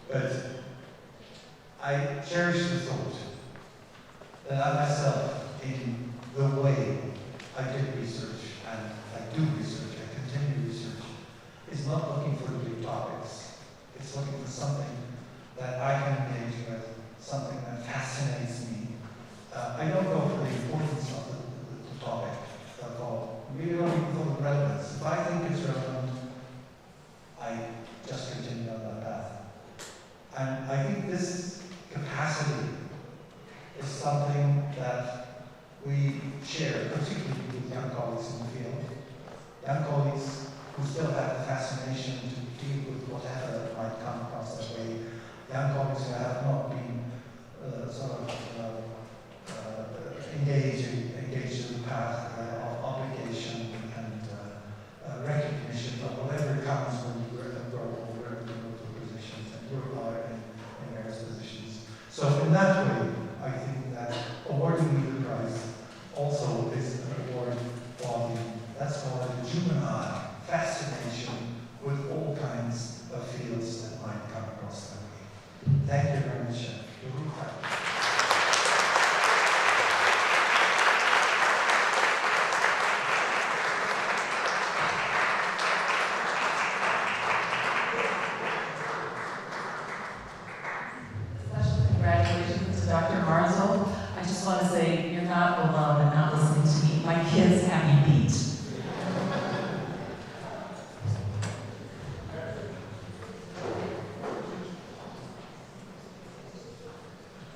But I cherish the thought that I myself, in the way I did research, and I do research, I continue research, is not looking for the big topics. It's looking for something that I can engage with, something that fascinates me. I don't go for the importance of the topic at all. Really don't even for the relevance. If I think it's relevant, I just continue on that path. And I think this capacity is something that we share, particularly with young colleagues in the field, young colleagues who still have the fascination to deal with whatever might come across their way, young colleagues who have not been engaged in the path of obligation and recognition of whatever comes when you grow older and you go to positions and you are in various positions. So in that way, I think that awarding me the prize also is an award for that's called a juvenile fascination with all kinds of fields that might come across that way. Thank you very much. Special congratulations to Dr. Marzolph. I just want to say you're not alone and not listening to me. My kids have you beat.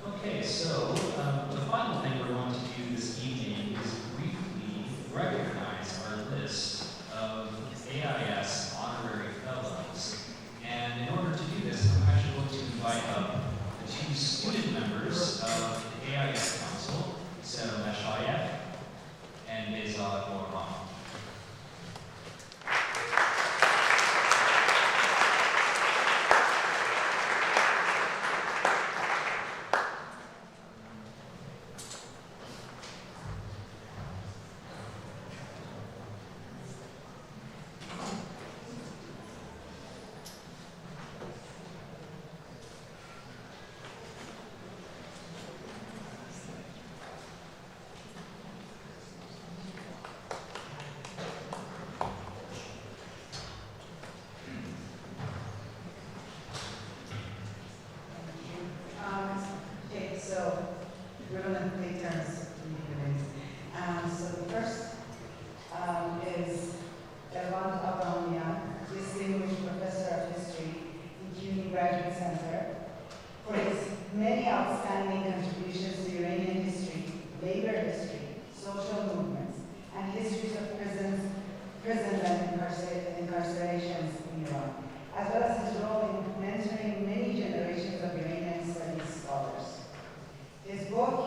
Okay, so the final thing we're going to do this evening is briefly recognize our list of AIS honorary fellows. And in order to do this, I'm actually going to invite up the two student members of the AIS Council, Sala and Marzolph. Okay, so we're going to take turns. So the first is distinguished professor of history in CUNY Graduate Center, for his many outstanding contributions to Iranian history, labor history, social movements, and histories of prisons and incarcerations in Iran, as well as his role in mentoring many generations of Iranian studies scholars. His book,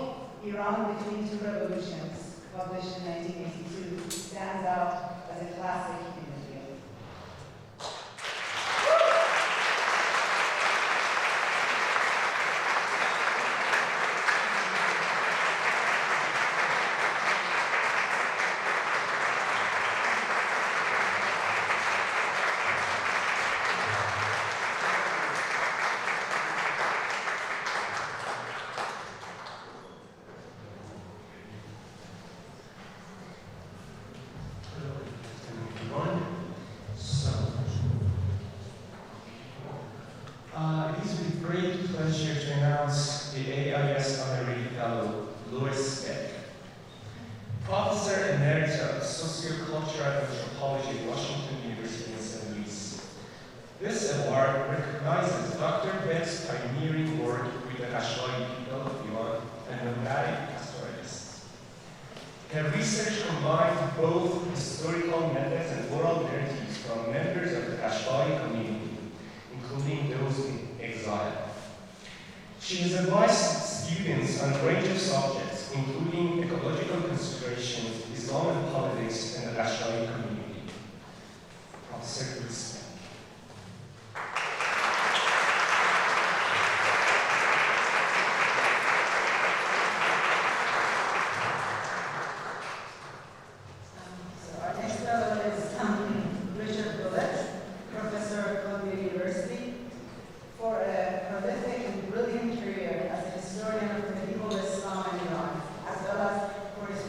Iran Between Two Revolutions, published in 1982, stands out as a classic in the field. It is with great pleasure to announce the AIS Honorary Fellow, Louis Beck. Professor Emerita of Sociocultural Anthropology at Washington University in St. Louis. This award recognizes Dr. Beck's pioneering work with the Qashqai people of Iran and nomadic pastoralists. Her research combined both historical methods and oral narratives from members of the Qashqai community, including those in exile. She has advised students on a range of subjects, including ecological considerations, Islam and politics, and the Qashqai community. Professor Louis Beck. So our next fellow is Professor of Columbia University, for a prolific and brilliant career as a historian of medieval Islam and Iran, as well as for his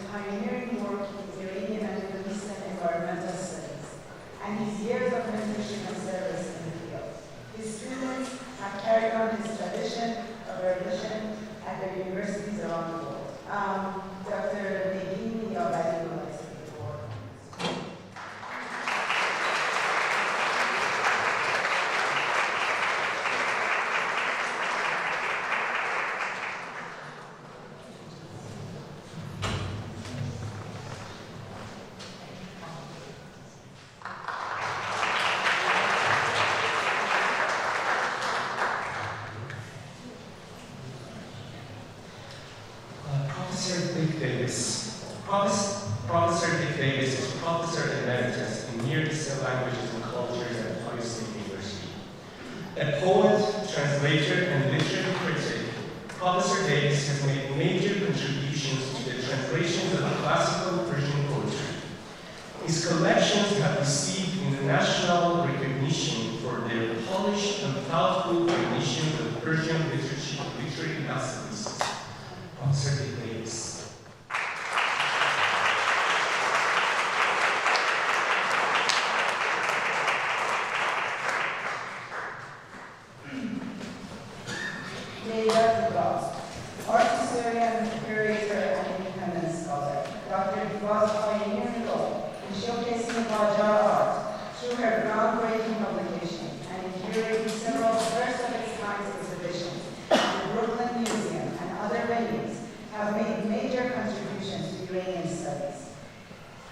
Professor Davis is Professor Emeritus in Near Eastern Languages and Cultures at Ohio State University. A poet, translator, and literary critic, Professor Davis has made major contributions to the translations of classical Persian poetry. His collections have received international recognition for their polished and thoughtful rendition of Persian literary masterpieces. Professor Davis. Art historian, curator, and independent scholar. Dr. was a pioneering role in showcasing Qajar art through her groundbreaking publications and in curating several first-of-its-kind exhibitions at the Brooklyn Museum and other venues, have made major contributions to Iranian studies.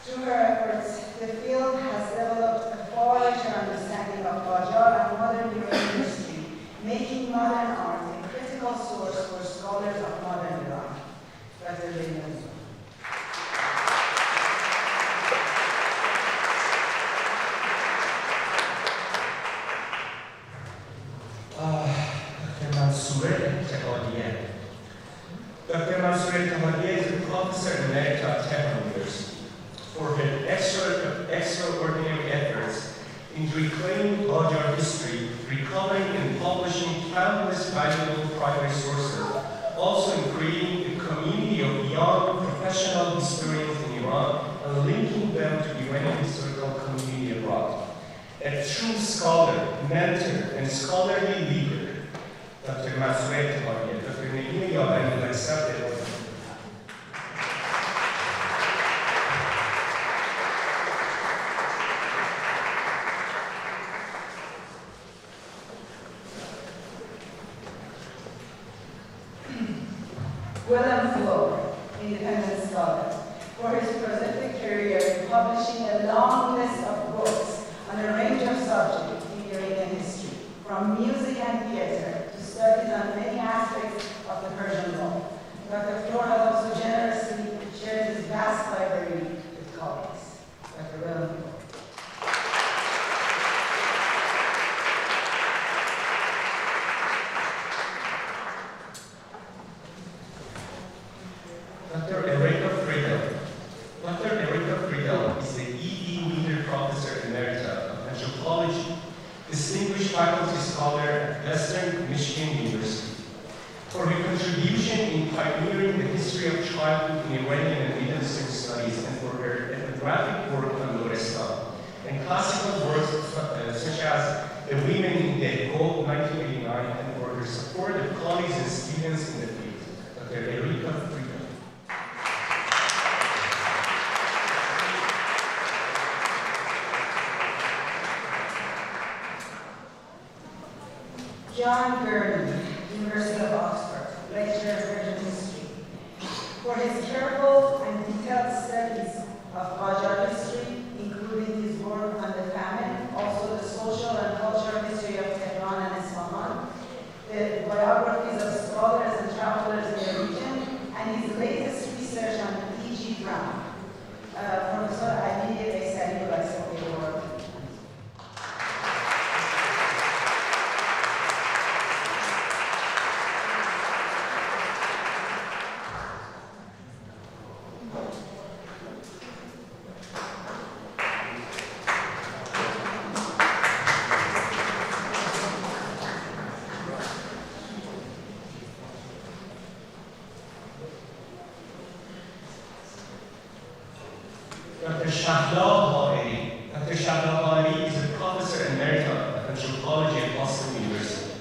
Through her efforts, the field has developed a far richer understanding of Qajar and modern Iranian history, making modern art a critical source for scholars of modern Iran. Dr. Biennial. Dr. Mansour Ethemadieh is a professor emerita at Tehran University for her extraordinary efforts in reclaiming Qajar history, recovering and publishing countless valuable primary sources, also in creating a community of young professional historians in Iran and linking them to the Iranian historical community abroad. A true scholar, mentor, and scholarly leader, Dr. Mansour Ethemadieh. Dr. Negin Yavani will accept it. William Flo, independent scholar, for his prolific career in publishing a long list of books on a range of subjects in Iranian history, from music and theater to studies on many aspects of the Persian law. Dr. Flo has also generously shared his vast library with colleagues. Dr. William Flo. Dr. Erika Friedel is the ED Leader Professor Emerita of Anthropology, distinguished faculty scholar at Western Michigan University. For her contribution in pioneering the history of childhood in Iranian and Middle Eastern studies, and for her ethnographic work on Lorestan, and classical works such as The Women in the Gold 1989, and for her support of colleagues and students in the field. Dr. Erika Friedel. John Gurdon, University of Oxford, lecturer in Persian history. For his careful and detailed studies of Qajar history, including his work on the famine, also the social and cultural history of Tehran and Isfahan, the biographies of scholars and travelers in the region, and his latest research on E.G. Brown. Professor Ali Eusebio will accept the award. Dr. Shahla is a professor emerita of anthropology at Boston University.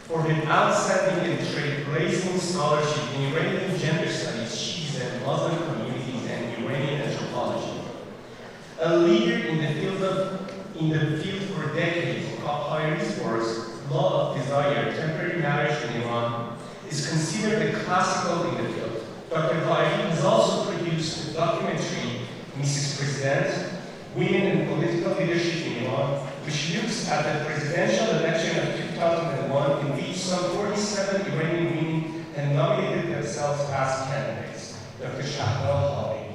For her outstanding and trailblazing scholarship in Iranian gender studies, Shias and Muslim communities, and Iranian anthropology. A leader in the field for decades, Papayri's works, Law of Desire, Temporary Marriage in Iran, is considered a classical in the field. Dr. Hayri has also produced a documentary, Mrs. President, Women and Political Leadership in Iran, which looks at the presidential election of 2001, in which some 47 Iranian women had nominated themselves as candidates. Dr. Shahla Hayri.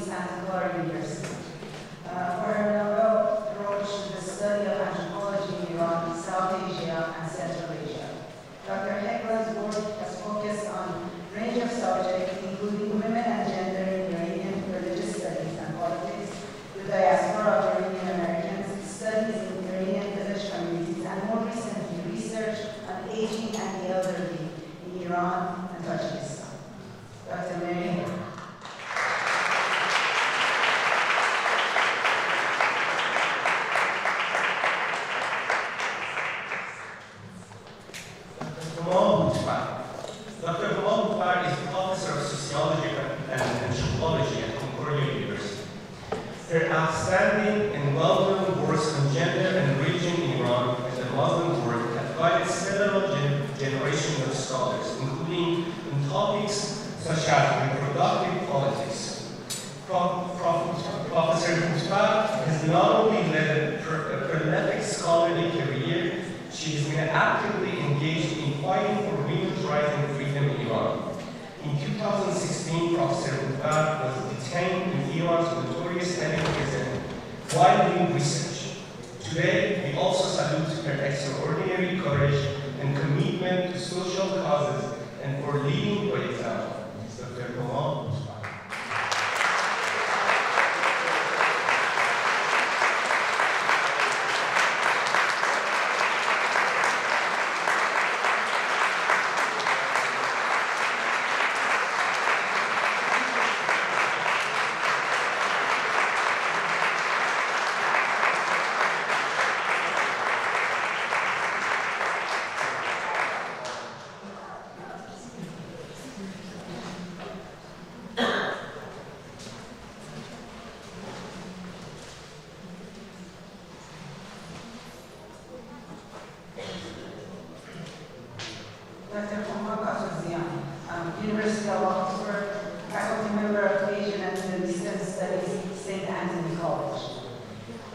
Santa Clara University. For her novel approach to the study of anthropology in Iran, South Asia, and Central Asia. Dr. Hegland's work has focused on a range of subjects, including women and gender in Iranian religious studies and politics, the diaspora of Iranian Americans, studies in Iranian village communities, and more recently, research on aging and the elderly in Iran and Tajikistan. Dr. Mary. Dr. Marzolph is professor of sociology and anthropology at Concordia University. Her outstanding and well-known works on gender and religion in Iran and the Muslim world have guided several generations of scholars, including in topics such as reproductive politics. Professor Marzolph has not only led a prolific scholarly career, she has been actively engaged in fighting for women's rights and freedom in Iran. In 2016, Professor Marzolph was detained in Iran's notorious Lenin prison while doing research. Today, we also salute her extraordinary courage and commitment to social causes and for leading by example. Dr. Marzolph. University of Oxford, faculty member of Asian and Middle Eastern Studies, St. Anthony College.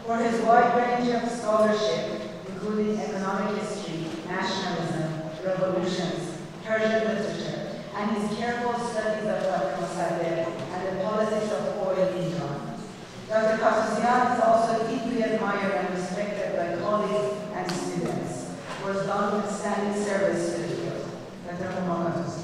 For his wide range of scholarship, including economic history, nationalism, revolutions, Persian literature, and his careful studies of Dr. and the politics of oil in Iran. Dr. Kasasian is also deeply admired and respected by colleagues and students for his long-standing service to the field. Dr. Kasasian.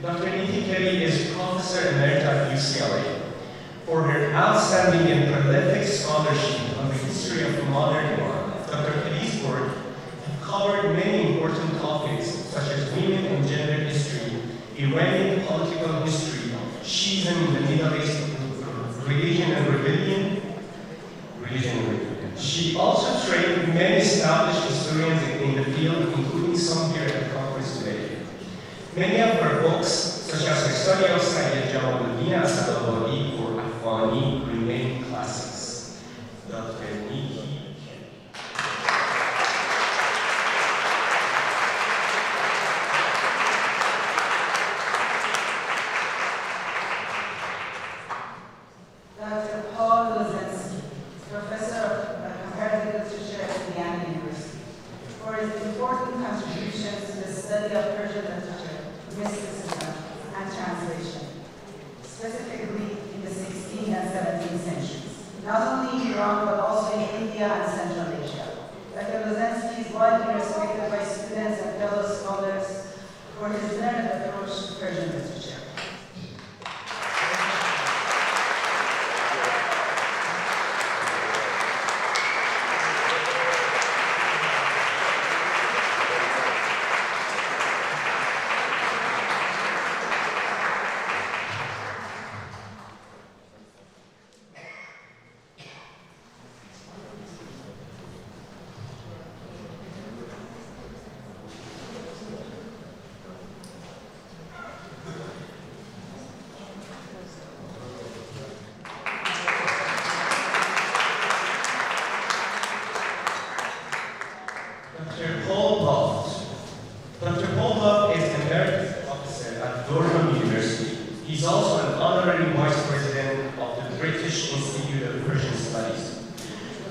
Dr. Nikki Kelly is Professor Emerita at UCLA. For her outstanding and prolific scholarship on the history of modern Iran, Dr. Kelly's work covered many important topics such as women and gender history, Iranian political history, Shiism in the Middle East, religion and rebellion. She also trained many established historians in the field, including some here at the conference today. Many of her books, such as her study of Sayyid Jamaluddin as-Salabi or Afghani, remain classics. Dr. Nikki Kelly. Dr. Paul Lozensky, Professor of Comparative Literature at Biennial University, for his important contributions to the study of Persian literature, mysticism, and translation, specifically in the 16th and 17th centuries, not only in Iran but also in India and Central Asia. Dr. Lozensky is widely respected by students and fellow scholars for his learned approach to Persian literature.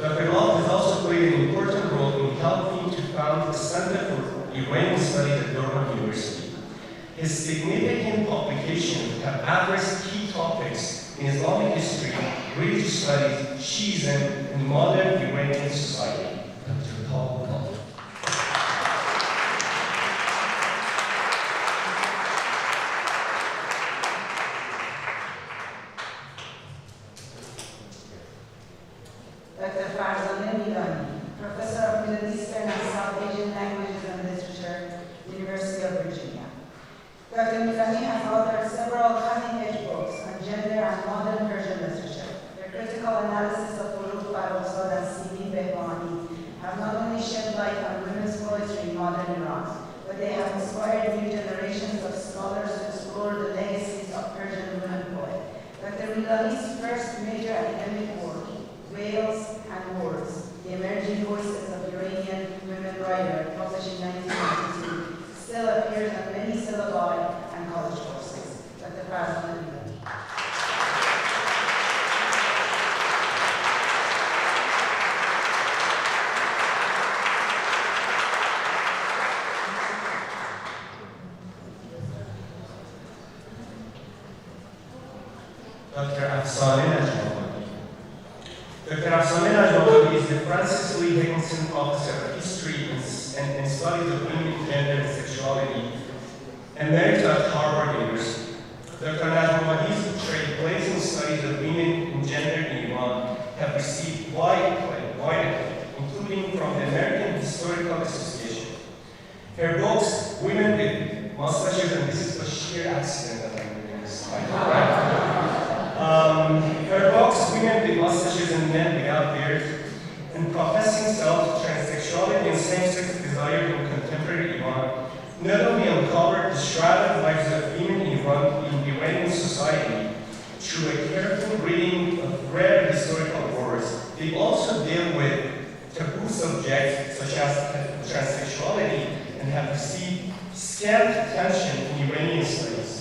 Dr. Ulrich has also His significant publications have addressed key topics in Islamic history, religious studies, Shiism, and modern Iranian society. Dr. Paul. Dr. Professor of Middle Eastern and South Asian Languages and Literature, University of Virginia. Dr. Milani has authored several cutting-edge books on gender and modern Persian literature. Their critical analysis of Ulrich and Sidi Behbahani have not only shed light on women's poetry in modern Iran, but they have inspired new generations of scholars to explore the legacies of Persian women poets. Dr. Milani's first major academic work, Whales and Words, The Emerging Voices of Iranian Women Writers, published in 1992, still appears on many syllabi and college courses. Dr. Farzana Milani. Dr. Afsaneh Najmabadi. Dr. Afsaneh Najmabadi is the Francis Lee Higginson Professor of History and Studies of Women, Gender, and Sexuality, Emerita at Harvard University. Dr. Najmabadi's trailblazing studies of women and gender in Iran have received wide acclaim, including from the American Historical Association. Her books, Women with Mustaches, and this is a sheer accident that I'm reading this title, right? Her books, Women with Mustaches and Men Without Beards, and Professing Self, Transsexuality and Same-Sex Desire in Contemporary Iran, not only uncovered the shrouded lives of women in Iranian society through a careful reading of rare historical works, they also deal with taboo subjects such as transsexuality and have received scant attention in Iranian studies.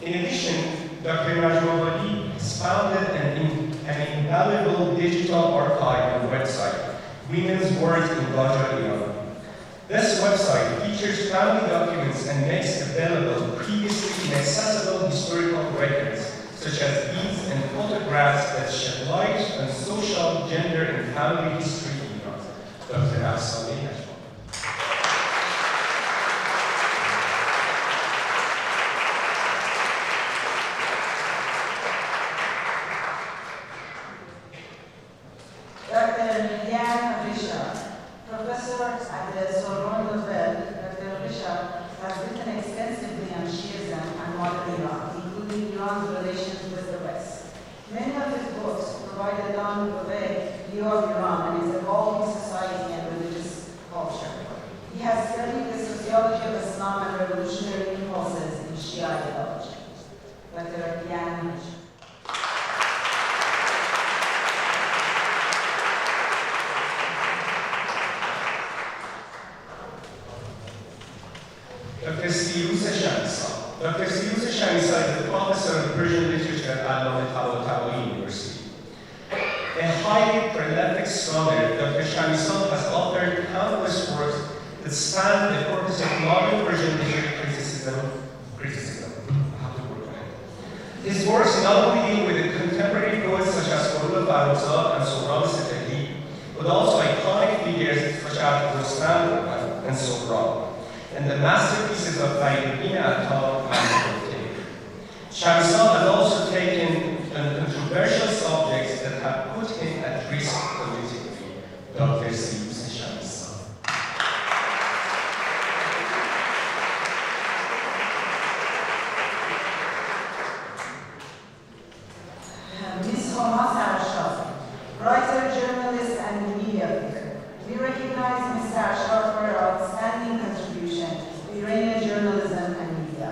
In addition, Dr. Najmabadi has founded an invaluable digital archive and website, Women's Words in Raja, Iran. This website features family documents and makes available previously inaccessible historical records, such as deeds and photographs that shed light on social, gender, and family history in Iran. Dr. Afsaneh Najmabadi. Professor at the Sorbonne Nouvelle, Dr. Richard has written extensively on Shiism and modern Iran, including Iran's relations with the West. Many of his books provide a non-Bavarian view of Iran and its evolving society and religious culture. He has studied the sociology of Islam and revolutionary impulses in Shia ideology. Dr. Biennial. Dr. Siruz Shamisa is the professor of Persian literature at Almani University. A highly prolific scholar, Dr. Shamisa has authored countless works that span the corpus of modern Persian literary criticism. His works not only deal with the contemporary poets such as Ulrich and Sohrab Setehi, but also iconic figures such as Rustam and Sohrab, and the masterpieces of Iranian Ehda and Dyktor. Shamisa has also taken controversial subjects that have put him at risk politically. Dr. Siruz Shamisa. Ms. Homa Sarashov, writer, journalist, and media figure. We recognize Ms. Sarashov for her outstanding contribution to Iranian journalism and media.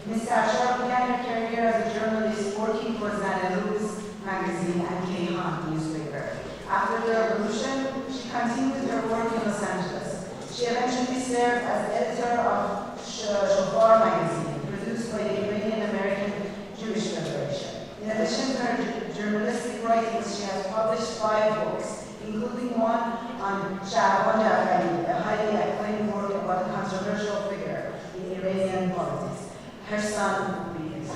Ms. Sarashov began her career as a journalist working for Dávalos magazine and Kayhan newspaper. After the revolution, she continued her work in Los Angeles. She eventually served as editor of Shofar magazine, produced by the Iranian American Jewish Federation. In addition to her journalistic writings, she has published 5 books, including one on Shahban Jafari, a highly acclaimed work about the Her son will be his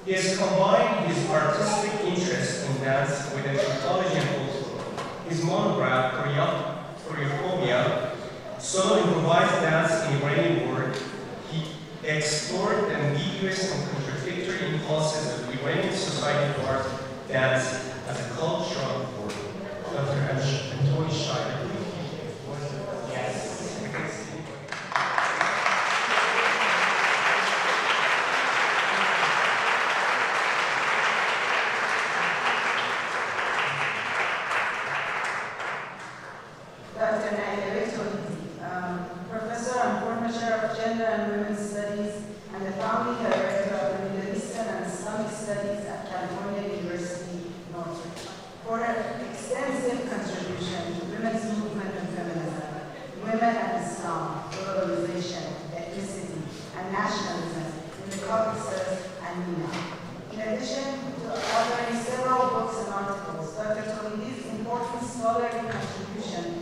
He has combined his artistic interest in dance with anthropology and folklore. His monograph, Choreophobia, solo improvised dance in Iranian world, he explored the ambiguous and contradictory impulses of Iranian society towards dance as a cultural form. Dr. Antoine Schreiber. Yes. Professor and former chair of gender and women's studies and the founding director of the Middle Eastern and Islamic Studies at California University, Northridge. For her extensive contribution to women's movement and feminism, women and Islam, globalization, ethnicity, and nationalism in the Caucasus and MENA. In addition to authoring several books and articles, Dr. Tolidi's important scholarly contribution,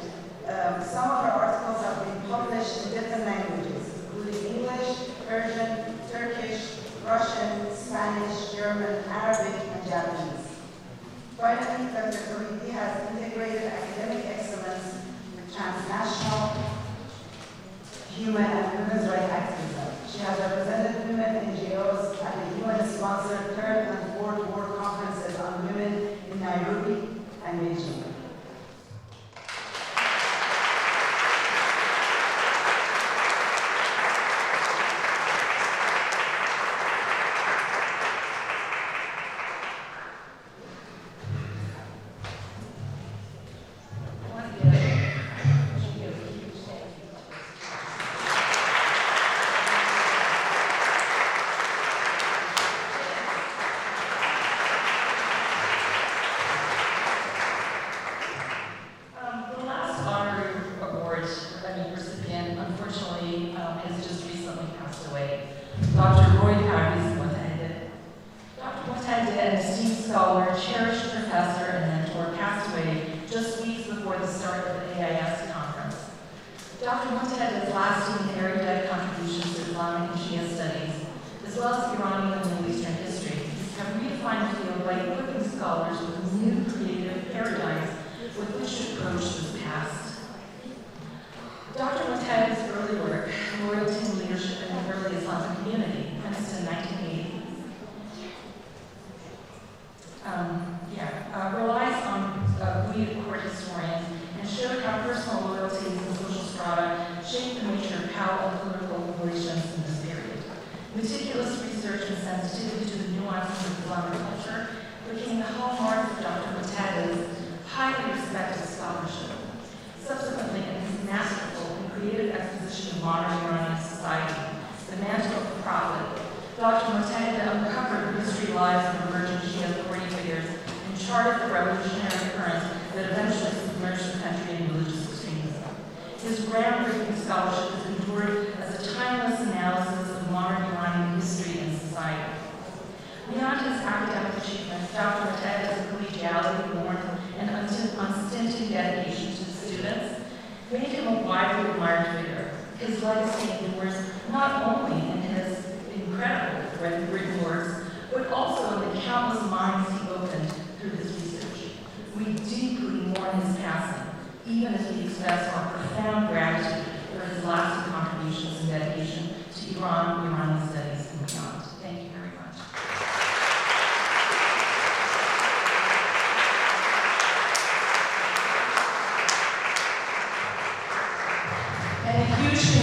some of her articles have been published in different languages, including English, Persian, Turkish, Russian, Spanish, German, Arabic, and Japanese. Finally, Dr. Tolidi has integrated academic excellence with transnational human and women's rights activism. She has represented women NGOs at the UN-sponsored 3rd and 4th World Conferences on Women in Nairobi and Beijing.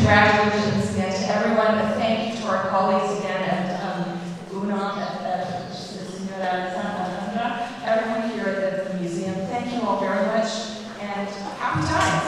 Congratulations again to everyone, and thank you to our colleagues again at UNAM, at Senora Alejandra, everyone here at the museum. Thank you all very much. happy time.